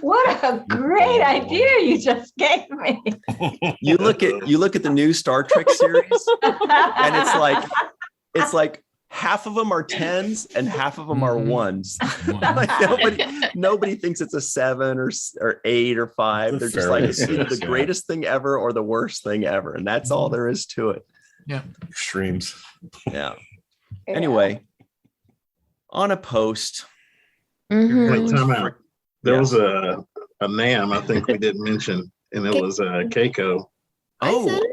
What a great idea you just gave me. You look at the new Star Trek series, and it's like half of them are 10s and half of them are 1s. Like nobody thinks it's a 7 or 8 or 5. They're just like, it's either the greatest thing ever or the worst thing ever, and that's all there is to it. Yeah, Extremes. Yeah. Anyway, on a post. Wait, time out. There was a NAM I think we didn't mention, and it was Keiko. Oh,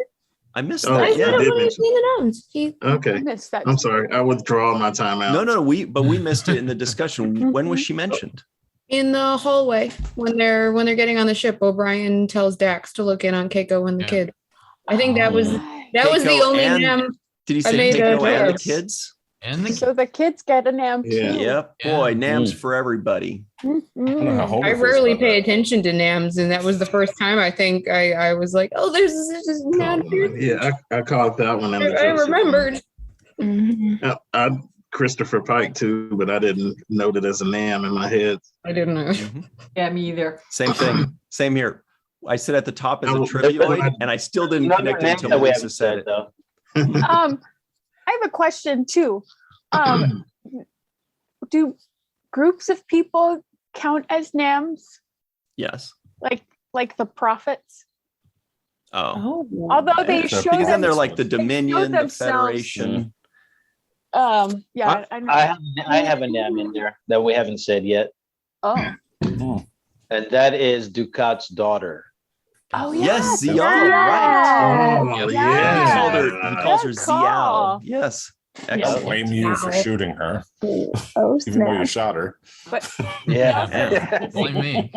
I missed that. I said did it mention. Okay. Missed that. I'm sorry. I withdraw my timeout. No. We missed it in the discussion. When was she mentioned? In the hallway when they're getting on the ship, O'Brien tells Dax to look in on Keiko and the kid. I think that was the only NAM. Did he say Keiko and the kids? So the kids get a NAM too. Yep. Boy, NAMs for everybody. I rarely pay attention to NAMs, and that was the first time I think I was like, oh, there's this NAM here. Yeah, I caught that one. I remembered. I Christopher Pike too, but I didn't note it as a NAM in my head. I didn't know. Yeah, me either. Same thing. Same here. I sit at the top as a trivioid, and I still didn't connect it until Malíssa said it. Though. I have a question too. Do groups of people count as NAMs? Yes. Like the prophets? Oh. Although they show because then they're them, like the Dominion, the themselves. Federation. Yeah. I have a NAM in there that we haven't said yet. Oh. And that is Ducat's daughter. Oh Yes, yes. Zial, right. Oh, He calls her Good call. Zial. Yes. I don't Excellent. blame you for shooting her, Oh, even though you snap. shot her. But Yeah. Blame me.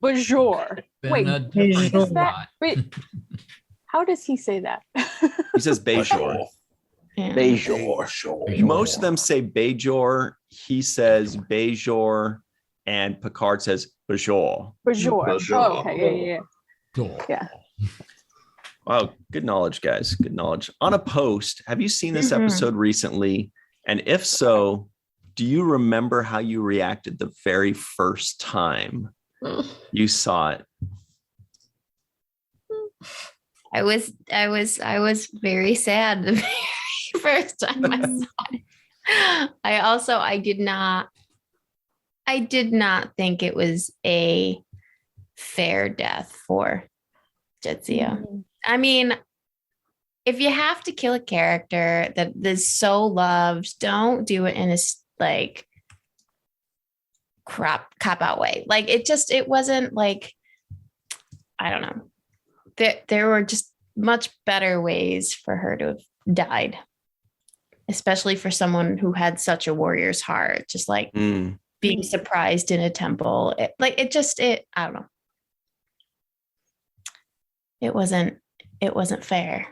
bonjour. Been Wait, a different is that spot. wait, how does he say that? He says Bejor. Bejor. Most of them say Bejor. He says Bejor, and Picard says Bejor. Bonjour. Bonjour. Oh, okay, yeah. Yeah. Wow, good knowledge, guys. Good knowledge. On a post, have you seen this episode recently? And if so, do you remember how you reacted the very first time you saw it? I was very sad the very first time I saw it. I did not think it was a fair death for Jadzia. I mean, if you have to kill a character that is so loved, don't do it in a like cop out way. Like it wasn't like, I don't know. There were just much better ways for her to have died, especially for someone who had such a warrior's heart, just like being surprised in a temple. I don't know. It wasn't fair.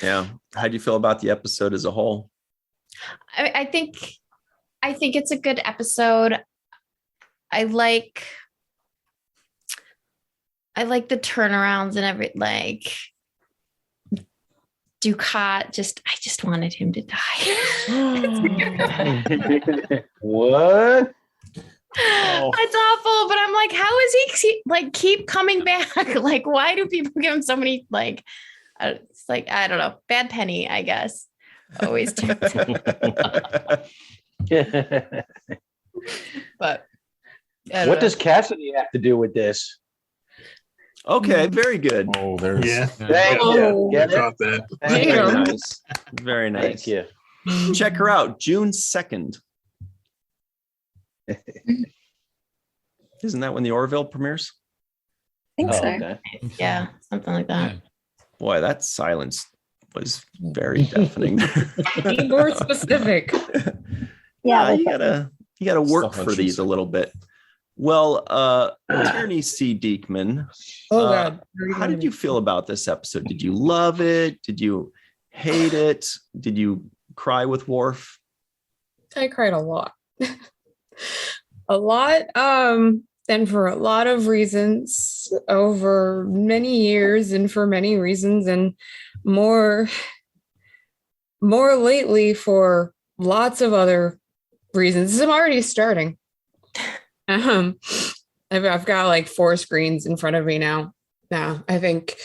Yeah. How'd you feel about the episode as a whole? I think it's a good episode. I like the turnarounds and Ducat. I just wanted him to die. What? It's awful, but I'm like, how is he like keep coming back? Like, why do people give him so many like? It's like I don't know, bad penny, I guess. Always tempted. But what does Cassidy have to do with this? Okay, very good. Oh, there's Thank Oh. you. Get it? Caught that. Thank Very you. nice. Very nice. Thank you. Check her out, June 2nd. Isn't that when the Orville premieres? I think Oh, so. okay. yeah, something like that. Boy, that silence was very deafening. Be more specific. Yeah, you gotta work Stuff like for she these a said. little bit. Well, Tierney C. Dieckmann, Oh God. how did you feel about this episode? Did you love it? Did you hate it? Did you cry with Worf? I cried a lot. A lot. And for a lot of reasons over many years and for many reasons and more lately for lots of other reasons. I'm already starting. I've got like 4 screens in front of me now. I think,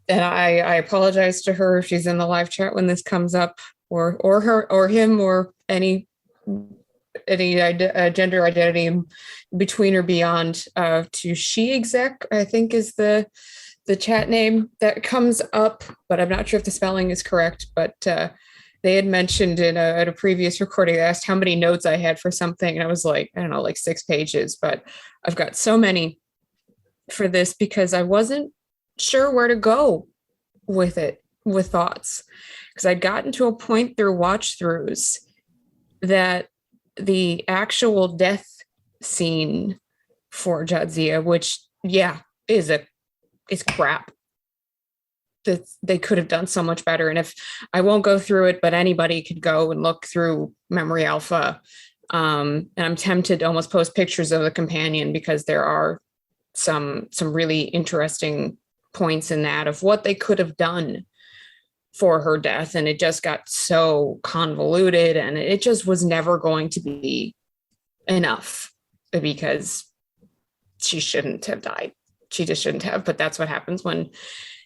and I apologize to her if she's in the live chat when this comes up, or her or him or any gender identity between or beyond. To she exec, I think is the chat name that comes up, but I'm not sure if the spelling is correct. But they had mentioned at a previous recording, they asked how many notes I had for something, and I was like, I don't know, like 6 pages. But I've got so many for this because I wasn't sure where to go with it, with thoughts, because I'd gotten to a point through watch throughs that the actual death scene for Jadzia, which is crap, that they could have done so much better. And if I won't go through it, but anybody could go and look through Memory Alpha. And I'm tempted to almost post pictures of the companion because there are some really interesting points in that of what they could have done for her death. And it just got so convoluted and it just was never going to be enough because she shouldn't have died. She just shouldn't have, but that's what happens when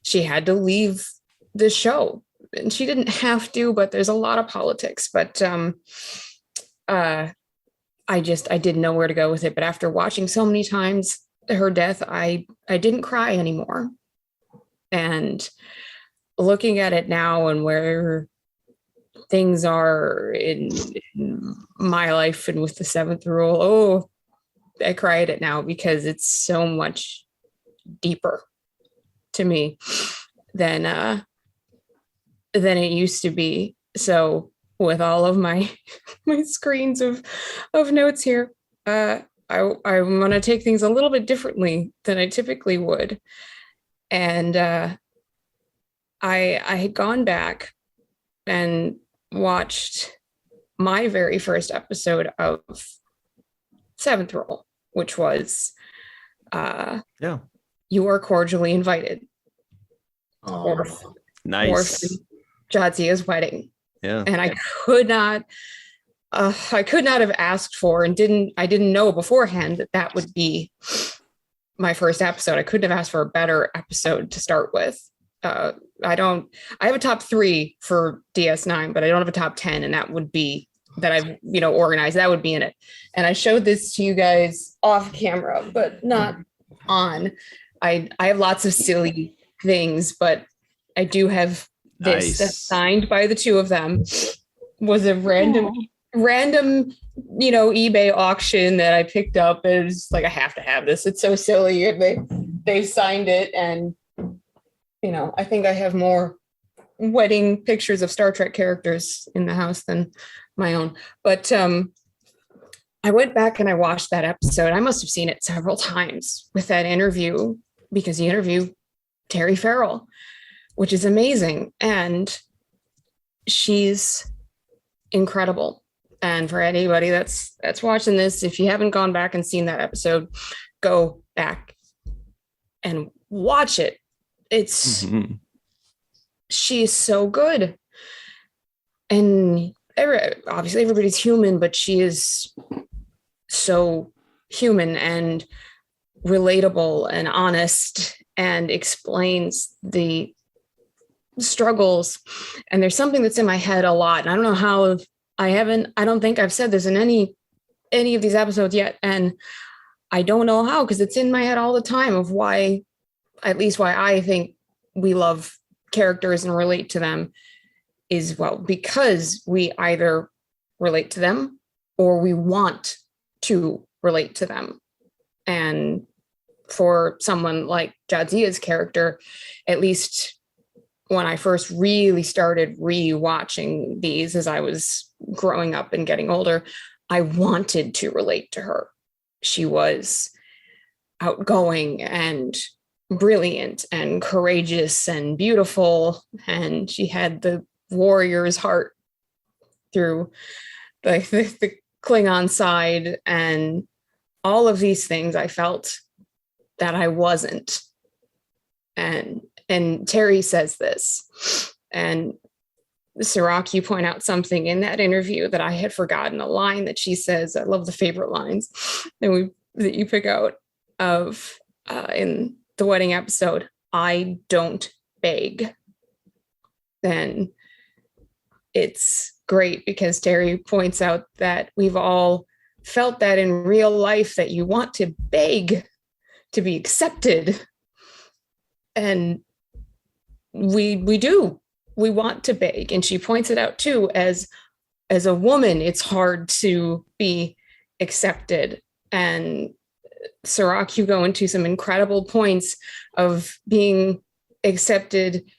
she had to leave the show. And she didn't have to, but there's a lot of politics. But I didn't know where to go with it. But after watching so many times her death, I didn't cry anymore. And looking at it now and where things are in my life and with the 7th rule, I cry at it now because it's so much deeper to me than it used to be. So with all of my screens of notes here, I want to take things a little bit differently than I typically would. And I had gone back and watched my very first episode of 7th Rule, which was You Are Cordially Invited. Or Nice. Jadzia's wedding. Yeah. And I could not have asked for and I didn't know beforehand that would be my first episode. I couldn't have asked for a better episode to start with. I have a top 3 for DS9, but I don't have a top 10, and that would be that I've organized. That would be in it. And I showed this to you guys off camera, but not on. I have lots of silly things, but I do have this Nice. that's signed by the 2 of them. Was a random eBay auction that I picked up. It was like, I have to have this. It's so silly. And they signed it, and I think I have more wedding pictures of Star Trek characters in the house than my own. But I went back and I watched that episode. I must have seen it several times with that interview, because he interviewed Terry Farrell, which is amazing. And she's incredible. And for anybody that's watching this, if you haven't gone back and seen that episode, go back and watch it. It's she's so good. And obviously everybody's human, but she is so human and relatable and honest and explains the struggles. And there's something that's in my head a lot. And I don't know how I don't think I've said this in any of these episodes yet. And I don't know how, because it's in my head all the time of why I think we love characters and relate to them is, well, because we either relate to them or we want to relate to them. And for someone like Jadzia's character, at least when I first really started rewatching these as I was growing up and getting older, I wanted to relate to her. She was outgoing and brilliant and courageous and beautiful, and she had the warrior's heart through the Klingon side, and all of these things I felt that I wasn't. And Terry says this, and Cirroc, you point out something in that interview that I had forgotten, a line that she says. I love the favorite lines that you pick out of in the wedding episode. I don't beg. And it's great because Terry points out that we've all felt that in real life, that you want to beg to be accepted. And we do. We want to beg. And she points it out too, as a woman, it's hard to be accepted. And Cirroc, you go into some incredible points of being accepted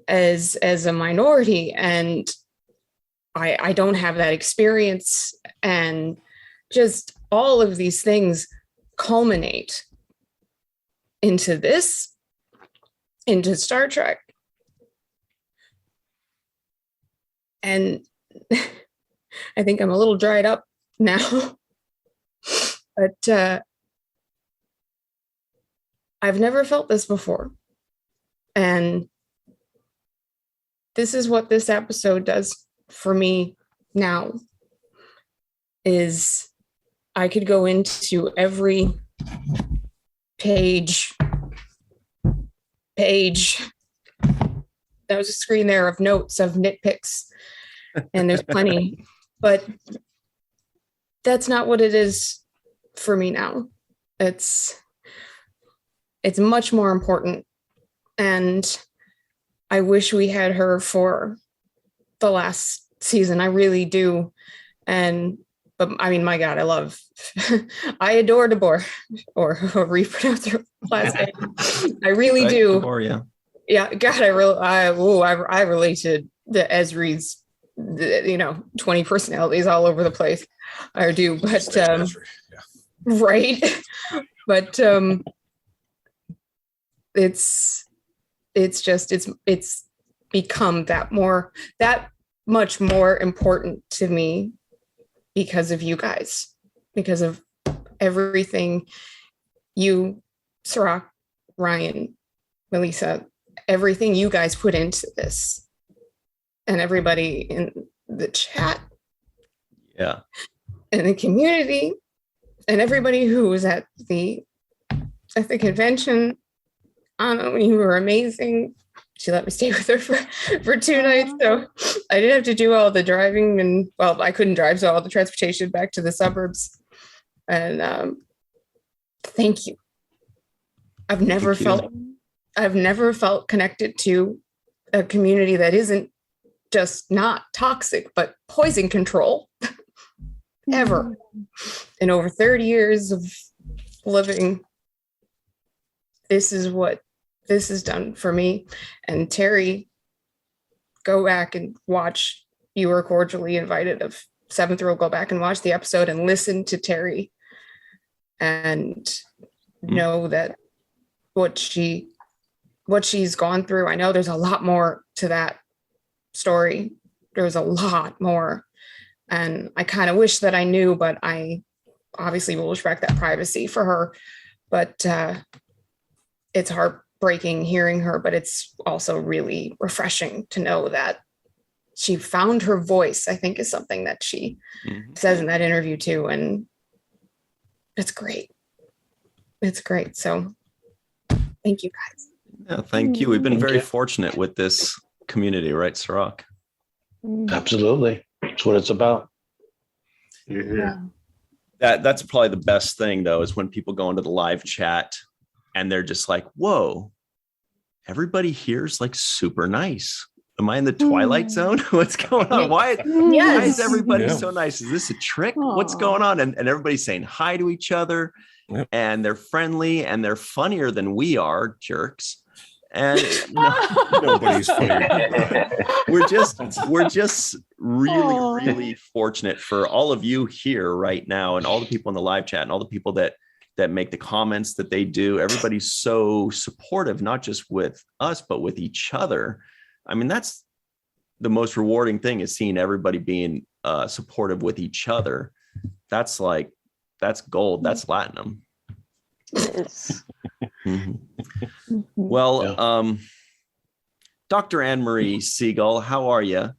as a minority. And I don't have that experience. And just all of these things culminate into Star Trek. And I think I'm a little dried up now, but I've never felt this before. And this is what this episode does for me now, is I could go into every page. There was a screen there of notes, of nitpicks, and there's plenty, but that's not what it is for me now. It's much more important. And I wish we had her for the last season. I really do. But I mean, my God, I adore Debor, or repronounce her last name. I really do. Debor, yeah. Yeah, God, I related to Ezri's, 20 personalities all over the place. I do, but right. But it's become that much more important to me because of you guys, because of everything you, Cirroc, Ryan, Malíssa, everything you guys put into this, and everybody in the chat, yeah, and the community, and everybody who was at the convention. You were amazing. She let me stay with her for 2 nights, so I didn't have to do all the driving, and well, I couldn't drive, so all the transportation back to the suburbs. And thank you. I've never felt connected to a community that isn't just not toxic, but poison control ever. In over 30 years of living, this is what this has done for me. And Terry, go back and watch. You were cordially invited of 7th Row. Go back and watch the episode and listen to Terry and know that what she's gone through. I know there's a lot more to that story. There's a lot more. And I kind of wish that I knew, but I obviously will respect that privacy for her. But it's heartbreaking hearing her, but it's also really refreshing to know that she found her voice, I think, is something that she says in that interview too. And It's great. It's great. So thank you guys. Yeah, thank you. We've been Thank very you. fortunate with this community, right, Cirroc? Absolutely. That's what it's about. Yeah. That's probably the best thing though, is when people go into the live chat and they're just like, whoa, everybody here's like super nice. Am I in the Twilight Zone? What's going on? Why is everybody so nice? Is this a trick? What's going on? And everybody's saying hi to each other. Yep. And they're friendly and they're funnier than we are, jerks. And Nobody's funny. we're just really fortunate for all of you here right now, and all the people in the live chat and all the people that make the comments that they do. Everybody's so supportive, not just with us, but with each other. I mean, that's the most rewarding thing, is seeing everybody being supportive with each other. That's gold. That's platinum. Yes. Well, Dr. Marie Segal, how are you?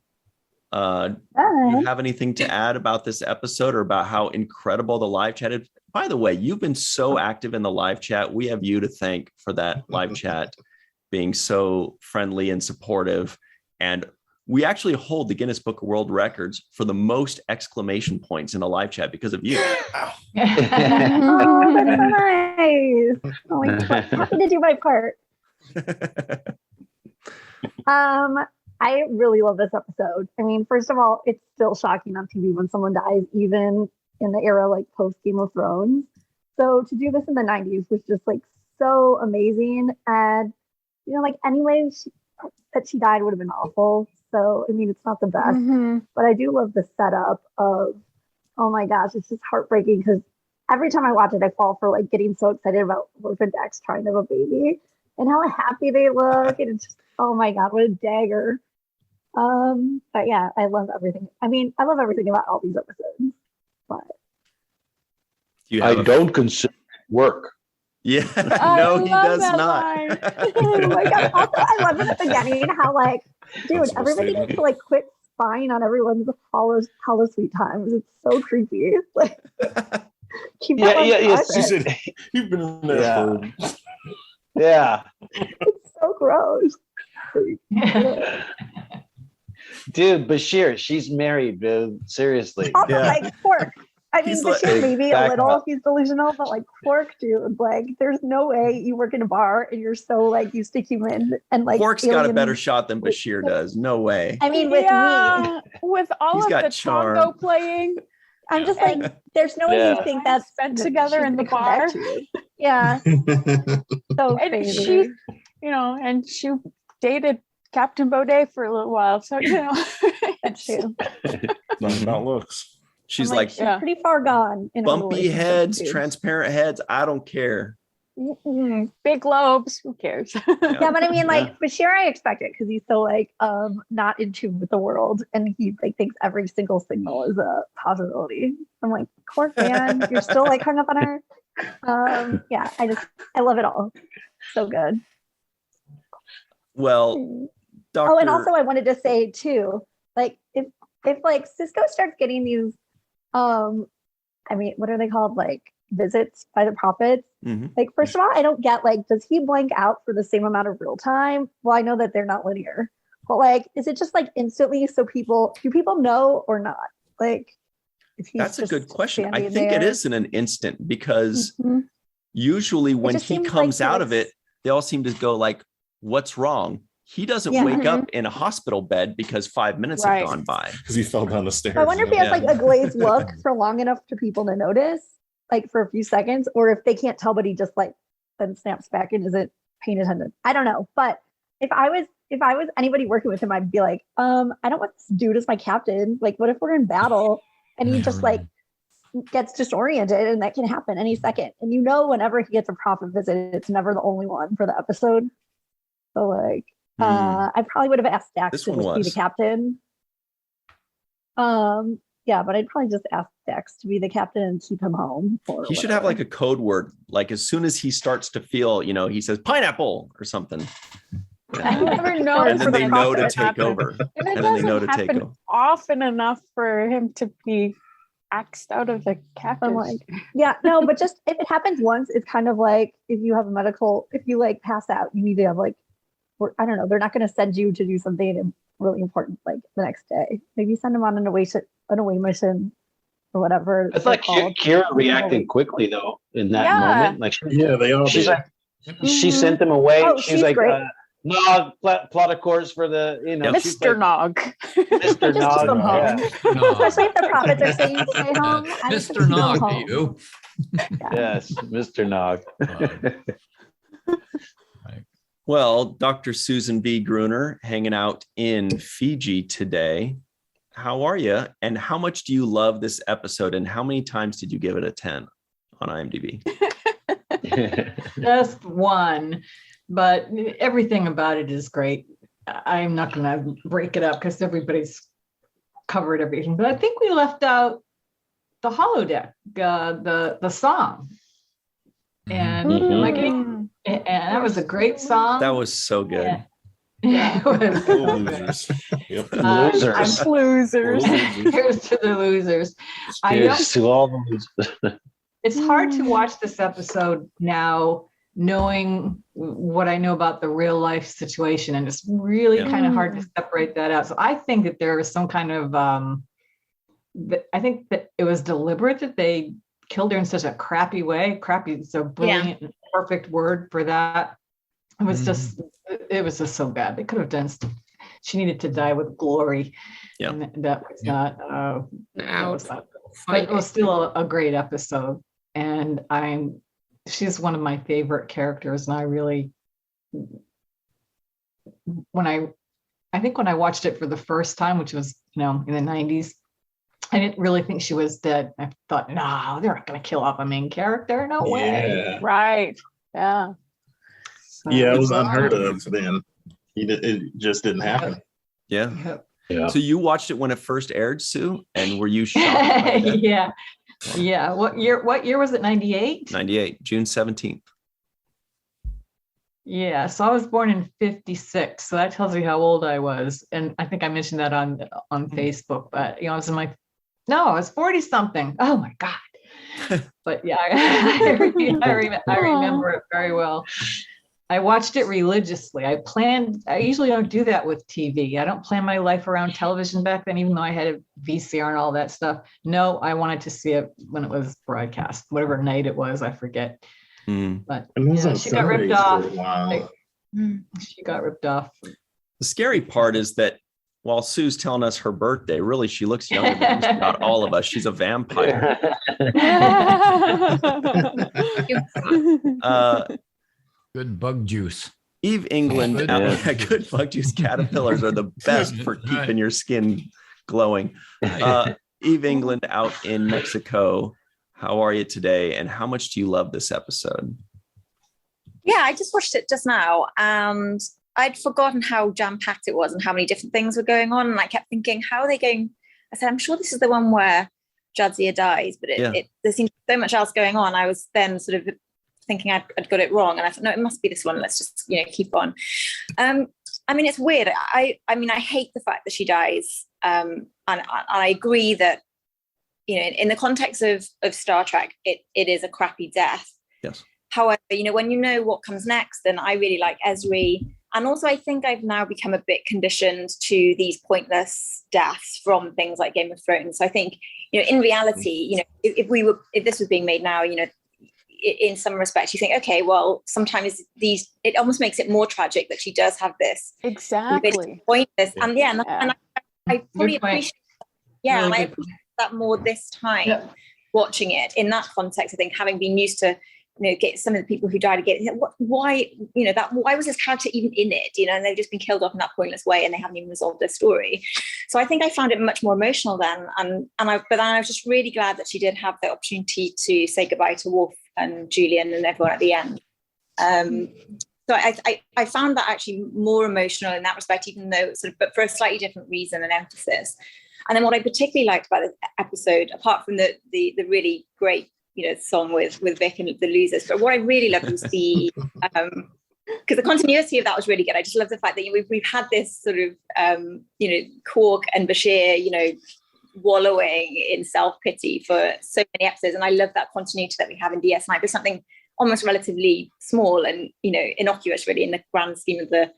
Do you have anything to add about this episode, or about how incredible the live chat is? By the way, you've been so active in the live chat. We have you to thank for that live chat being so friendly and supportive. And we actually hold the Guinness Book of World Records for the most exclamation points in a live chat because of you. Oh, that's so nice. Oh, I'm happy to do my part. I really love this episode. I mean, first of all, it's still shocking on TV when someone dies, even in the era like post Game of Thrones. So to do this in the 90s was just like so amazing. And, you know, like anyway, that she died would have been awful. So, I mean, it's not the best, but I do love the setup of, oh my gosh, it's just heartbreaking because every time I watch it, I fall for like getting so excited about Orphan Dex trying to have a baby and how happy they look. And it's just, oh my God, what a dagger. But yeah, I love everything. I mean, I love everything about all these episodes, but I don't consider it work. Yeah, no, he does not. Oh my God. Also, I love it at the beginning how like, dude, everybody needs to like quit spying on everyone's hollow sweet times. It's so creepy. Like, keep that She said, you've been in there for... Yeah. It's so gross. Dude, Bashir, she's married, dude. Seriously. Also, like Quark. I mean, Bashir maybe a little, he's delusional, but like Quark, dude, like there's no way you work in a bar and you're so like used to human and like Quark's got a better shot than Bashir does. No way. I mean, with me, with all of the tango playing, I'm just like, there's no way you think that's spent together in the bar. Yeah. So and crazy. she, you know, and she dated Captain Baudet for a little while. So, you know, that's true. Not about looks. She's like she's pretty far gone. In bumpy heads, transparent heads. I don't care. Big lobes. Who cares? Yeah, but I mean, like Bashir, I expect it because he's so like not in tune with the world, and he like thinks every single signal is a possibility. I'm like, Quark, man, you're still like hung up on her. Yeah, I love it all. So good. Well, Dr. Oh, and also I wanted to say too, like if like Sisko starts getting these, I mean, what are they called? Like visits by the prophets. Like, first of all, I don't get like, does he blank out for the same amount of real time? Well, I know that they're not linear, but like, is it just like instantly? So do people know or not? Like, if he's that's a good question. I think there. it is in an instant because usually when he comes out of it, they all seem to go like, what's wrong? He doesn't wake up in a hospital bed because 5 minutes have gone by. Because he fell down the stairs. I wonder if he has like a glazed look for long enough for people to notice, like for a few seconds, or if they can't tell, but he just like then snaps back and isn't paying attention. I don't know. But if I was anybody working with him, I'd be like, I don't want this dude as my captain. Like, what if we're in battle and he just like gets disoriented, and that can happen any second. And you know, whenever he gets a prophet visit, it's never the only one for the episode. So like, I probably would have asked Dax to just be the captain. Yeah, but I'd probably just ask Dax to be the captain and keep him home. He should have like a code word. Like as soon as he starts to feel, you know, he says pineapple or something. I never know. And then they know to take over. And then they know to take over often enough for him to be axed out of the cactus. I'm like, yeah, no, but just if it happens once, it's kind of like if you have if you like pass out, you need to have like, or I don't know, they're not going to send you to do something really important like the next day. Maybe send them on an away mission or whatever. I thought Kira reacted quickly though in that moment. Like, they all she's did. like, she sent them away. Oh, she's like, great. Nog, plot a course for the, Mr. Nog. Mr. Just come home. No. Especially if the prophets are saying to stay home. I just Mr. go Nog, home. you. Yes, Mr. Nog. Well, Dr. Susan B. Gruner hanging out in Fiji today. How are you? And how much do you love this episode? And how many times did you give it a 10 on IMDb? Just one, but everything about it is great. I'm not going to break it up because everybody's covered everything, but I think we left out the holodeck, the song, and and that was a great song. That was so good. Yeah. Losers. Yep. Losers. Losers. Here's to the losers. Here's to all the losers. It's hard to watch this episode now, knowing what I know about the real life situation, and it's really kind of hard to separate that out. So I think that there was some kind of, I think that it was deliberate that they killed her in such a crappy way. Crappy is a brilliant, and perfect word for that. It was just so bad. They could have done stuff. She needed to die with glory. Yeah, and that was not. But it was still a great episode, and she's one of my favorite characters, and I really, when I watched it for the first time, which was in the 90s, I didn't really think she was dead. I thought, no, they're not going to kill off a main character. No way. Right. Yeah. So, Yeah, it was unheard of then. It just didn't happen. Yeah. Yeah. So you watched it when it first aired, Sue, and were you shocked? Yeah. Yeah. What year was it? 98? 98, June 17th. Yeah. So I was born in 56. So that tells you how old I was. And I think I mentioned that on Facebook, but I was I was 40 something. Oh my God. But yeah, I remember it very well. I watched it religiously. I usually don't do that with TV. I don't plan my life around television back then, even though I had a VCR and all that stuff. No, I wanted to see it when it was broadcast, whatever night it was, I forget. But she got ripped off. She got ripped off. The scary part is that while Sue's telling us her birthday, really she looks younger than just about all of us. She's a vampire. Good bug juice. Eve England, good bug juice caterpillars are the best for keeping your skin glowing. Eve England out in Mexico. How are you today? And how much do you love this episode? Yeah, I just watched it just now and I'd forgotten how jam-packed it was and how many different things were going on. And I kept thinking, how are they going? I said, I'm sure this is the one where Jadzia dies, but there seemed so much else going on. I was then sort of thinking I'd got it wrong. And I thought, no, it must be this one. Let's just, keep on. I mean, it's weird. I hate the fact that she dies. And I agree that, in the context of Star Trek, it is a crappy death. Yes. However, when you know what comes next, then I really like Ezri. And also, I think I've now become a bit conditioned to these pointless deaths from things like Game of Thrones. So I think, in reality, if this was being made now, in some respects, you think, okay, well, sometimes it almost makes it more tragic that she does have this exactly pointless. And and I fully appreciate, and I appreciate that more this time watching it in that context. I think having been used to get some of the people who died again, why was this character even in it, and they've just been killed off in that pointless way and they haven't even resolved their story. So I think I found it much more emotional then, but then I was just really glad that she did have the opportunity to say goodbye to Wolf and Julian and everyone at the end. So I found that actually more emotional in that respect, even though but for a slightly different reason and emphasis. And then what I particularly liked about the episode, apart from the really great song with Vic and the Losers, but what I really loved was the because the continuity of that was really good. I just love the fact that we've had this sort of Quark and Bashir wallowing in self-pity for so many episodes. And I love that continuity that we have in DS9. There's something almost relatively small and, innocuous really in the grand scheme of the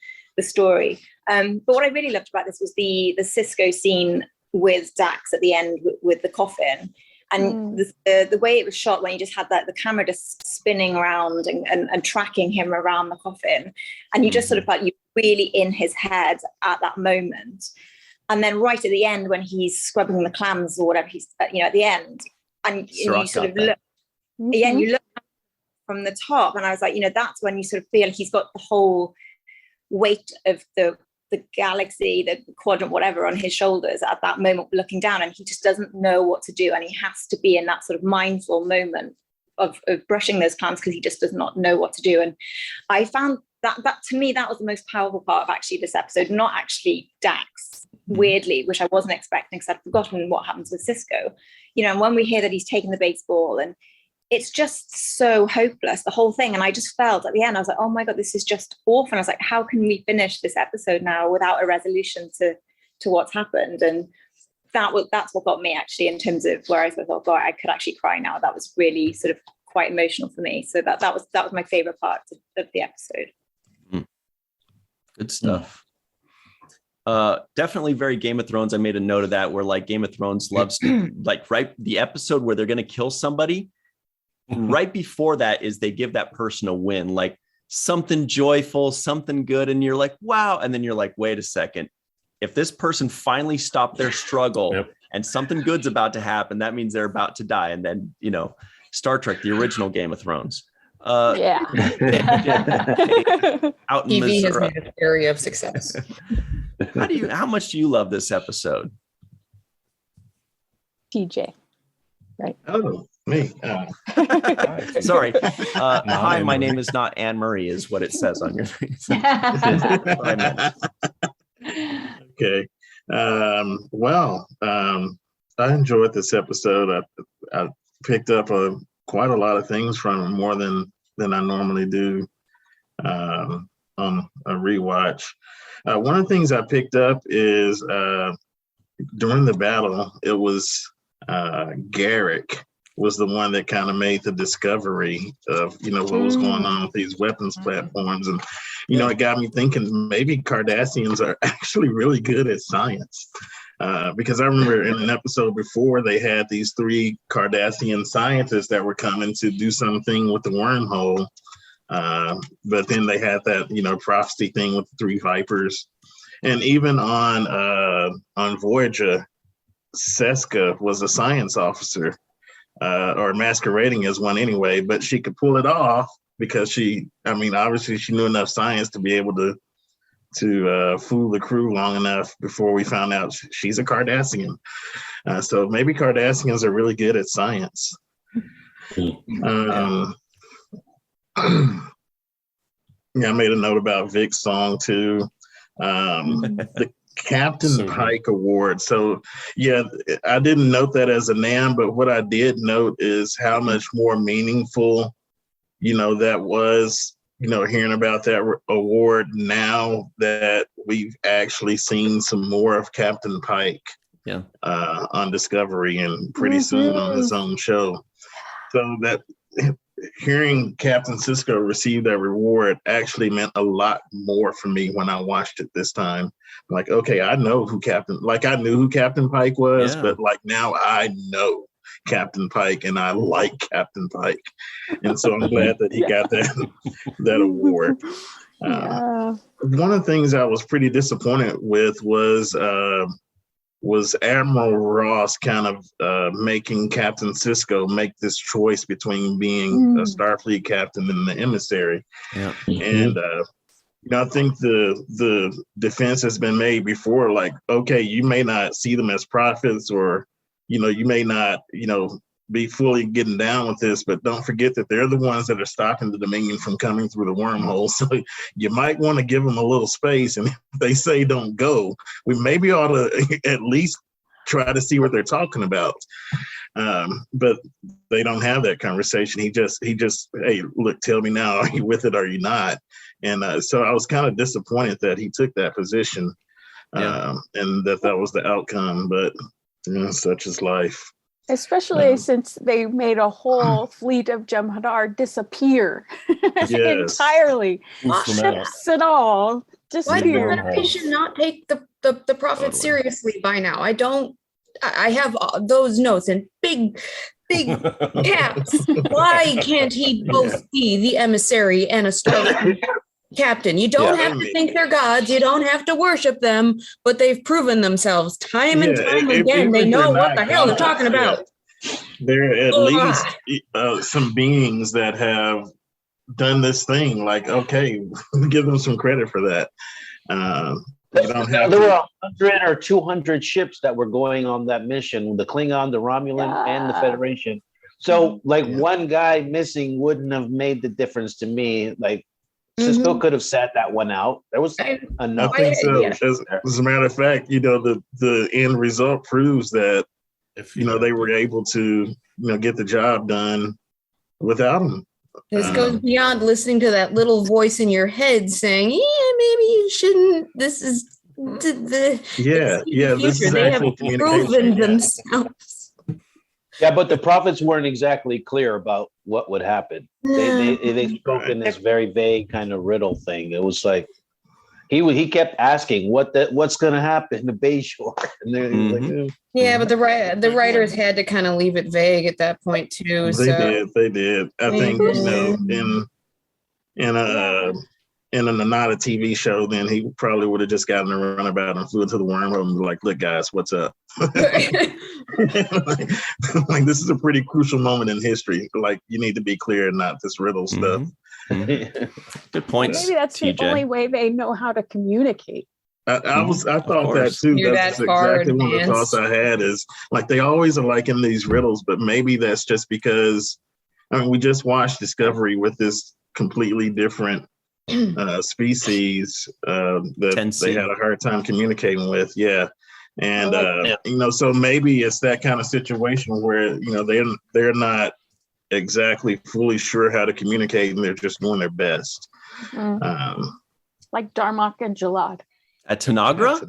story. But what I really loved about this was the Sisko scene with Dax at the end with the coffin. And the way it was shot, when you just had the camera just spinning around and tracking him around the coffin, and you just sort of felt you really in his head at that moment. And then right at the end, when he's scrubbing the clams or whatever, he's at the end, and you sort of look, you look from the top, and I was like, that's when you sort of feel he's got the whole weight of the galaxy, the quadrant, whatever, on his shoulders at that moment, looking down, and he just doesn't know what to do, and he has to be in that sort of mindful moment of brushing those clams because he just does not know what to do. And I found that to me, that was the most powerful part of actually this episode, not actually Dax, weirdly, which I wasn't expecting because I'd forgotten what happens with Sisko. And when we hear that he's taking the baseball, and it's just so hopeless, the whole thing. And I just felt at the end, I was like, oh my God, this is just awful. And I was like, how can we finish this episode now without a resolution to what's happened? And that's what got me actually, in terms of where I thought, oh God, I could actually cry now. That was really sort of quite emotional for me. So that was my favorite part of the episode. Good stuff. Definitely very Game of Thrones. I made a note of that, where like Game of Thrones loves to, like, right, the episode where they're going to kill somebody, right before that is they give that person a win, like something joyful, something good. And you're like, wow. And then you're like, wait a second. If this person finally stopped their struggle and something good's about to happen, that means they're about to die. And then, Star Trek, the original Game of Thrones. Out in TV has Missouri. made an area of success. How much do you love this episode? TJ, right? Oh, me. Sorry. Hi, my name is not Anne Marie, is what it says on your face. Okay. I enjoyed this episode. I picked up quite a lot of things from it, more than I normally do on a rewatch. One of the things I picked up is during the battle, it was Garrick was the one that kind of made the discovery of, what was going on with these weapons platforms. And, it got me thinking maybe Cardassians are actually really good at science. Because I remember in an episode before, they had these 3 Cardassian scientists that were coming to do something with the wormhole. But then they had that, prophecy thing with the 3 Vipers. And even on Voyager, Seska was a science officer, or masquerading as one anyway, but she could pull it off because obviously she knew enough science to be able to fool the crew long enough before we found out she's a Cardassian. So maybe Cardassians are really good at science. I made a note about Vic's song too. The Captain Pike Award. So I didn't note that as a NAM, but what I did note is how much more meaningful, that was, hearing about that award now that we've actually seen some more of Captain Pike on Discovery and pretty soon on his own show. So that hearing Captain Sisko receive that reward actually meant a lot more for me when I watched it this time. Like, okay, I know who I knew who Captain Pike was, but like now I know Captain Pike and I like Captain Pike. And so I'm glad that he got that award. One of the things I was pretty disappointed with was Admiral Ross kind of making Captain Sisko make this choice between being a Starfleet captain and the emissary. And I think the defense has been made before, like, okay, you may not see them as prophets, or you may not be fully getting down with this, but don't forget that they're the ones that are stopping the Dominion from coming through the wormhole. So you might want to give them a little space. And if they say don't go, we maybe ought to at least try to see what they're talking about. But they don't have that conversation. He just, hey, look, tell me now, are you with it or are you not? And so I was kind of disappointed that he took that position and that was the outcome. But Such is life. Especially since they made a whole fleet of Jem'Hadar disappear entirely. Ships and all Why did the disappear. Federation not take the prophet seriously by now? I have those notes in big caps. Why can't he both be the emissary and a star captain? You don't have to think they're gods. You don't have to worship them, but they've proven themselves time and time again. They know what the hell they're talking about. There are at least some beings that have done this thing. Like, okay, give them some credit for that. There were 100 or 200 ships that were going on that mission, the Klingon, the Romulan, and the Federation. So, one guy missing wouldn't have made the difference to me. Like, Sisko could have sat that one out. There was enough. I think so. As a matter of fact, the end result proves that they were able to get the job done without him. This goes beyond listening to that little voice in your head saying, "Yeah, maybe you shouldn't." This is the This is they have proven themselves. Yeah, but the prophets weren't exactly clear about what would happen. They spoke in this very vague kind of riddle thing. It was like he kept asking what's going to happen to Bayshore, and but the writers had to kind of leave it vague at that point too. They did. I think in a not a TV show, then he probably would have just gotten a runabout and flew into the wormhole and be like, "Look, guys, what's up?" like this is a pretty crucial moment in history. Like you need to be clear and not this riddle stuff. Good point. Maybe that's TJ. the only way they know how to communicate. I thought that too. That's exactly one of the thoughts I had is like they always are like in these riddles, but maybe that's just because we just watched Discovery with this completely different species that they had a hard time communicating with. And so maybe it's that kind of situation where they're not exactly fully sure how to communicate and they're just doing their best. Like Darmok and Jalad. At Tanagra?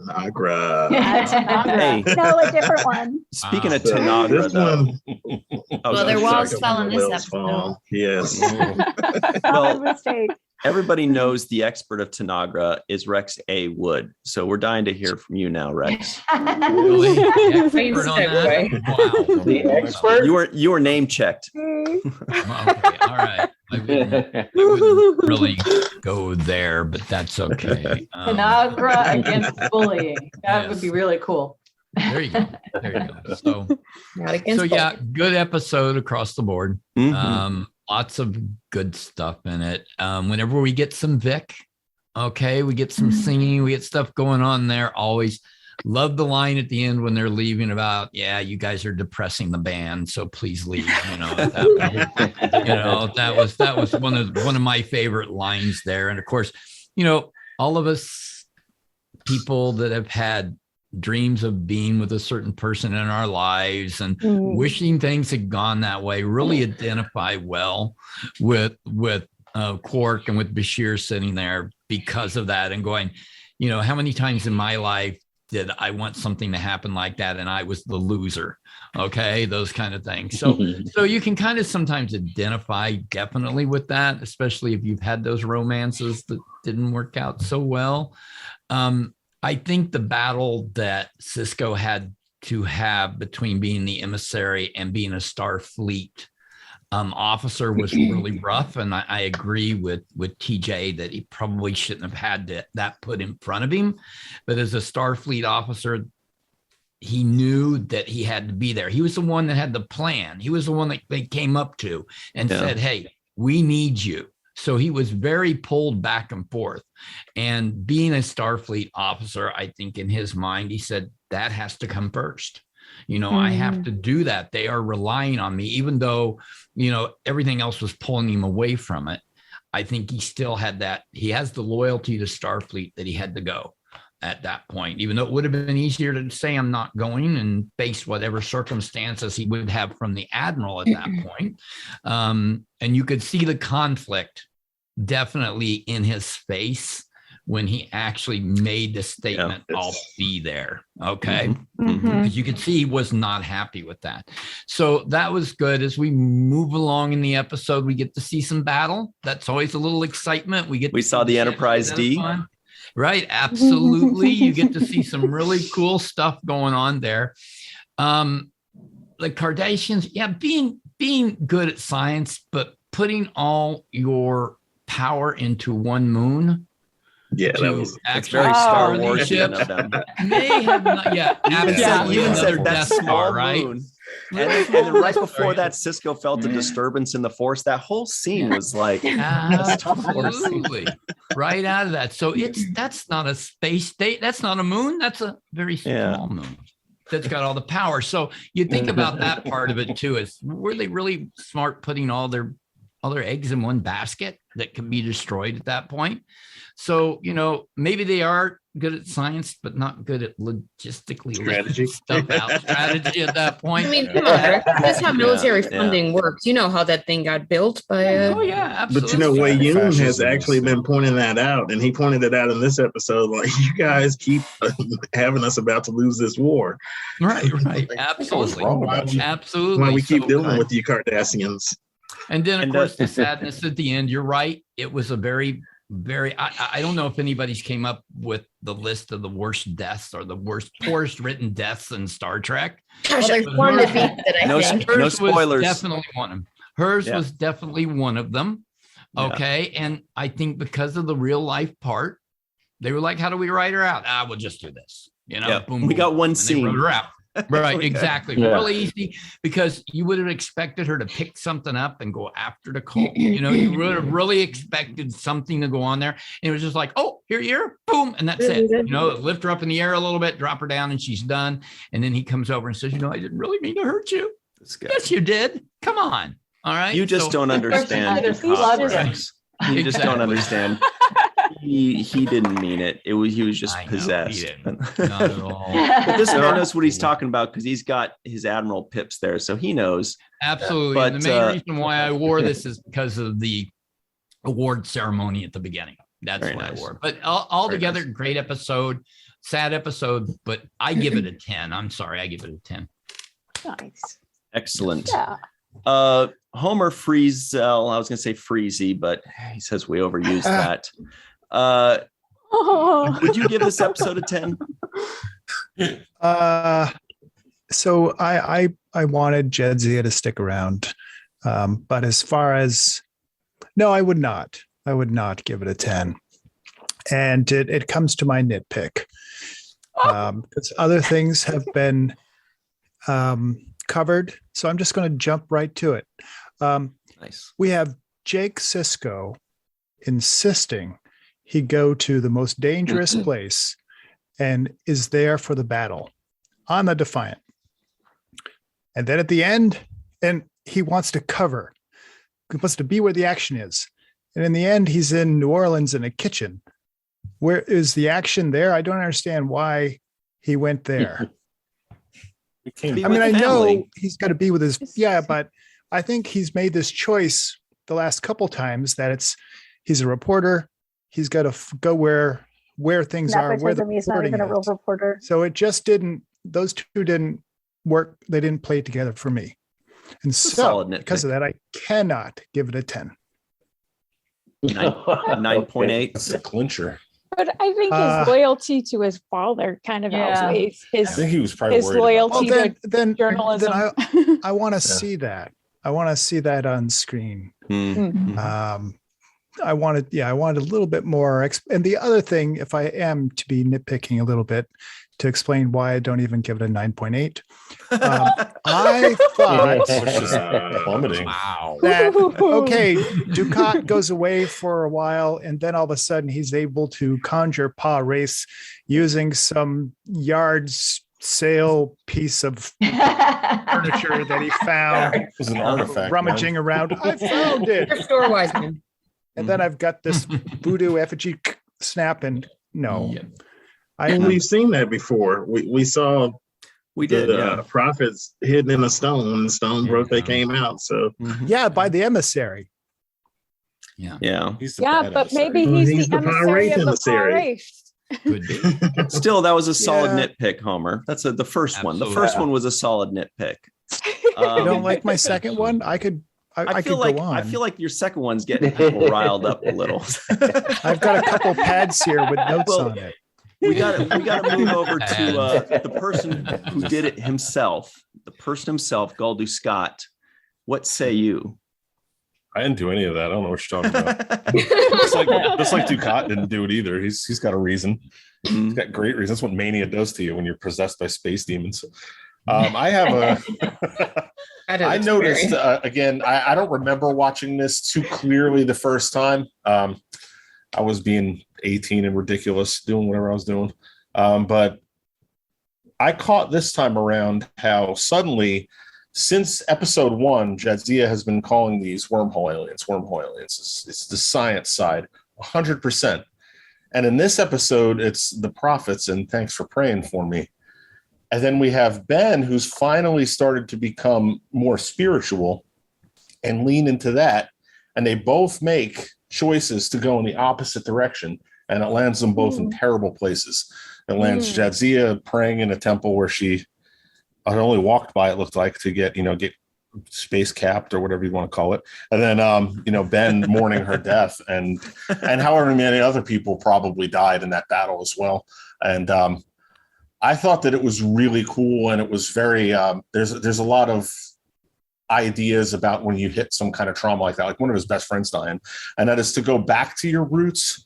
Hey. No, a different one. Speaking of Tanagra, their walls fell in this episode. Yes. Well, mistake. Everybody knows the expert of Tanagra is Rex A. Wood. So we're dying to hear from you now, Rex. Really? The expert on that? Wow. The expert? You were name checked. Okay, all right. I wouldn't really go there, but that's okay. Tanagra against bullying. That would be really cool. There you go. So good episode across the board. Lots of good stuff in it. Whenever we get some Vic, we get some singing, we get stuff going on there. Always love the line at the end when they're leaving about, you guys are depressing the band, so please leave. That was one of my favorite lines there. And of course, all of us people that have had dreams of being with a certain person in our lives and wishing things had gone that way really identify well with Quark and with Bashir sitting there because of that and going, how many times in my life did I want something to happen like that and I was the loser? Those kind of things. So you can kind of sometimes identify definitely with that, especially if you've had those romances that didn't work out so well. I think the battle that Sisko had to have between being the emissary and being a Starfleet officer was really rough. And I agree with TJ that he probably shouldn't have had that put in front of him. But as a Starfleet officer, he knew that he had to be there. He was the one that had the plan. He was the one that they came up to and said, "Hey, we need you." So he was very pulled back and forth. And being a Starfleet officer, I think in his mind, he said, that has to come first. I have to do that. They are relying on me, even though, everything else was pulling him away from it. I think he still had that. He has the loyalty to Starfleet that he had to go at that point, even though it would have been easier to say I'm not going and face whatever circumstances he would have from the Admiral at that point. And you could see the conflict definitely in his face when he actually made the statement, I'll be there. Okay. Mhm. Because you could see he was not happy with that. So that was good. As we move along in the episode, we get to see some battle. That's always a little excitement. We saw the Enterprise D. Fun. Right. Absolutely. You get to see some really cool stuff going on there. The Kardashians, being good at science, but putting all your power into one moon. Yeah, that was very Star Wars of them. May have not, even said that small right? moon. And then right before that, Sisko felt a disturbance in the Force. That whole scene was like absolutely right out of that. So that's not a space state. That's not a moon. That's a very small moon that's got all the power. So you think about that part of it too. Is were they really smart putting all their eggs in one basket that can be destroyed at that point? So, maybe they are good at science, but not good at logistically strategy strategy at that point. I mean, come on, Rick. That's how military funding works. You know how that thing got built by absolutely. But Wei Yun has actually been pointing that out, and he pointed it out in this episode. Like, you guys keep having us about to lose this war. Right. Absolutely. Absolutely. Why we keep dealing with you Cardassians. And then, of course, the sadness at the end. You're right. It was a very, very, I don't know if anybody's came up with the list of the worst deaths or the poorest written deaths in Star Trek. Well, there's one that beats it, I think. No spoilers. Was definitely one of them. Hers was definitely one of them. Okay. Yeah. And I think because of the real life part, they were like, how do we write her out? We'll just do this. Boom, we got one scene. They wrote her out. Right, exactly. Yeah. Really easy, because you would have expected her to pick something up and go after the cult. You would have really expected something to go on there. And it was just like, oh, here, boom, and that's it. Lift her up in the air a little bit, drop her down, and she's done. And then he comes over and says, I didn't really mean to hurt you. Yes, you did. Come on. All right. You just don't understand. You just don't understand. He didn't mean it. He was just possessed. Not at all. But this man knows what he's talking about because he's got his Admiral Pips there, so he knows. Absolutely. But the main reason why I wore this is because of the award ceremony at the beginning. That's why I wore it. But altogether, great episode, sad episode, but I give it a 10. I'm sorry, I give it a 10. Nice. Excellent. Yeah. Homer Frizzell, I was going to say Freezy, but he says we overused that. Would you give this episode a 10? So I wanted Jadzia to stick around, but as far as no, I would not give it a 10. And it comes to my nitpick, because other things have been covered, so I'm just going to jump right to it. Nice. We have Jake Sisko insisting he go to the most dangerous place and is there for the battle on the Defiant. And then at the end, and he wants to cover. He wants to be where the action is. And in the end, he's in New Orleans in a kitchen. Where is the action there? I don't understand why he went there. I mean, I know he's got to be with his, but I think he's made this choice the last couple times that he's a reporter. He's got to go where things are, where the he's not even a real reporter. So it just those two didn't work. They didn't play together for me. And so because of that, I cannot give it a 10. 9.8. That's a clincher. But I think his loyalty to his father kind of outweighs his. I think he was probably his loyalty to journalism. Then I want to see that. I want to see that on screen. Mm-hmm. I wanted a little bit more. And the other thing, if I am to be nitpicking a little bit, to explain why I don't even give it a 9.8. I thought that, okay, Ducat goes away for a while, and then all of a sudden he's able to conjure Pa Race using some yard sale piece of furniture that he found. It was an artifact, rummaging around. I found it. Store Wiseman. And then I've got this voodoo effigy snap, and no. Yep. We've seen that before. We saw the prophets hidden in a stone. When the stone broke, they came out. So by the emissary. Yeah. He's the Yeah, bad but emissary. maybe he's the power emissary race of the emissary. power race. Could be. Still, that was a solid Yeah. nitpick, Homer. That's the first one. The Absolutely. first one was a soled nitpick. You don't like my second one? I could feel go like on. I feel like your second one's getting people riled up a little. I've got a couple pads here with notes Well, on it. we got to move over to the person who did it himself. The person himself, Galdu Scott. What say you? I didn't do any of that. I don't know what you're talking about. just like Ducat didn't do it either. He's got a reason. He's got great reasons. That's what mania does to you when you're possessed by space demons. I have a. I noticed again. I don't remember watching this too clearly the first time. I was being 18 and ridiculous, doing whatever I was doing. But I caught this time around how suddenly, since episode 1, Jadzia has been calling these wormhole aliens. Wormhole aliens. It's the science side, 100%. And in this episode, it's the prophets and thanks for praying for me. And then we have Ben, who's finally started to become more spiritual and lean into that. And they both make choices to go in the opposite direction. And it lands them both in terrible places. It lands Jadzia praying in a temple where she only walked by, it looked like, to get space capped or whatever you want to call it. And then, Ben mourning her death and however many other people probably died in that battle as well. And I thought that it was really cool. And it was very, there's a lot of ideas about when you hit some kind of trauma like that, like one of his best friends dying, and that is to go back to your roots.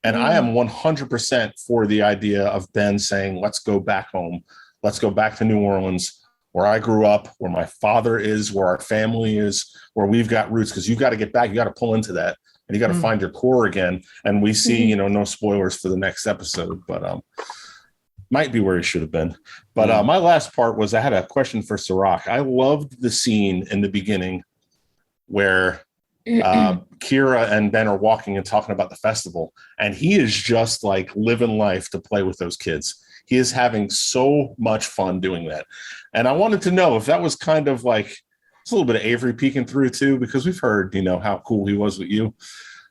And I am 100% for the idea of Ben saying, let's go back home. Let's go back to New Orleans, where I grew up, where my father is, where our family is, where we've got roots, because you've got to get back. You got to pull into that and you got to find your core again. And we see, no spoilers for the next episode, but might be where he should have been. But my last part was I had a question for Cirroc. I loved the scene in the beginning where Kira and Ben are walking and talking about the festival, and he is just like living life to play with those kids. He is having so much fun doing that. And I wanted to know if that was kind of like, it's a little bit of Avery peeking through too, because we've heard, how cool he was with you.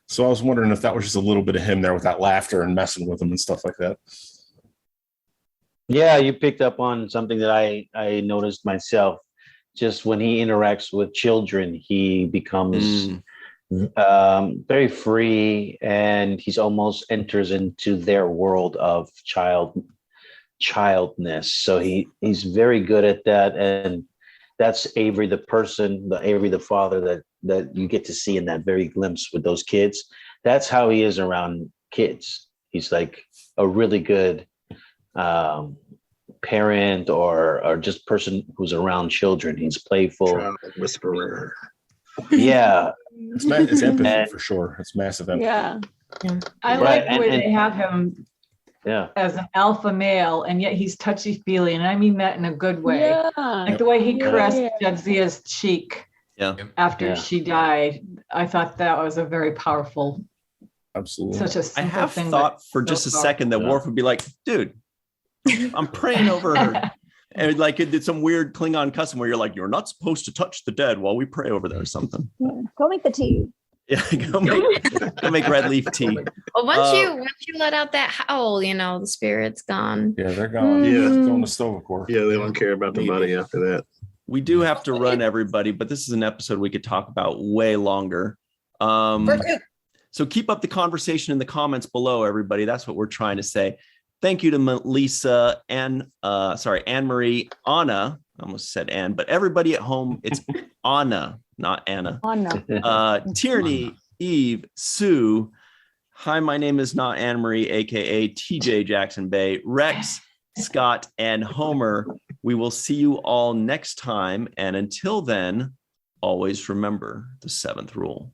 So I was wondering if that was just a little bit of him there with that laughter and messing with him and stuff like that. Yeah, you picked up on something that I noticed myself. Just when he interacts with children, he becomes very free, and he's almost enters into their world of childness. So he's very good at that, and that's Avery the person, Avery the father that you get to see in that very glimpse with those kids. That's how he is around kids. He's like a really good parent or just person who's around children. He's playful. Child whisperer. Yeah. It's empathy for sure. It's massive empathy. Yeah. I like the way they have him as an alpha male, and yet he's touchy-feely, and I mean that in a good way. Yeah. Like the way he caressed Jadzia's cheek after she died. I thought that was a very powerful. Absolutely. Such a I simple have thing, thought but for so just a powerful. second that Worf would be like, dude, I'm praying over her. And like it did some weird Klingon custom where you're like, you're not supposed to touch the dead while we pray over there or something. Go make the tea. Yeah, go make red leaf tea. Well, once you let out that howl, the spirit's gone. Yeah, they're gone. Yeah. It's going to Stovacor. Yeah, they don't care about the body after that. We do have to run, everybody, but this is an episode we could talk about way longer. So keep up the conversation in the comments below, everybody. That's what we're trying to say. Thank you to Malíssa and Anne-Marie, Anna. I almost said Anne, but everybody at home, it's Anna, not Anna. Anna. Tierney, Eve, Sue. Hi, my name is not Anne-Marie, aka TJ Jackson-Bey, Rex, Scott, and Homer. We will see you all next time. And until then, always remember the 7th rule.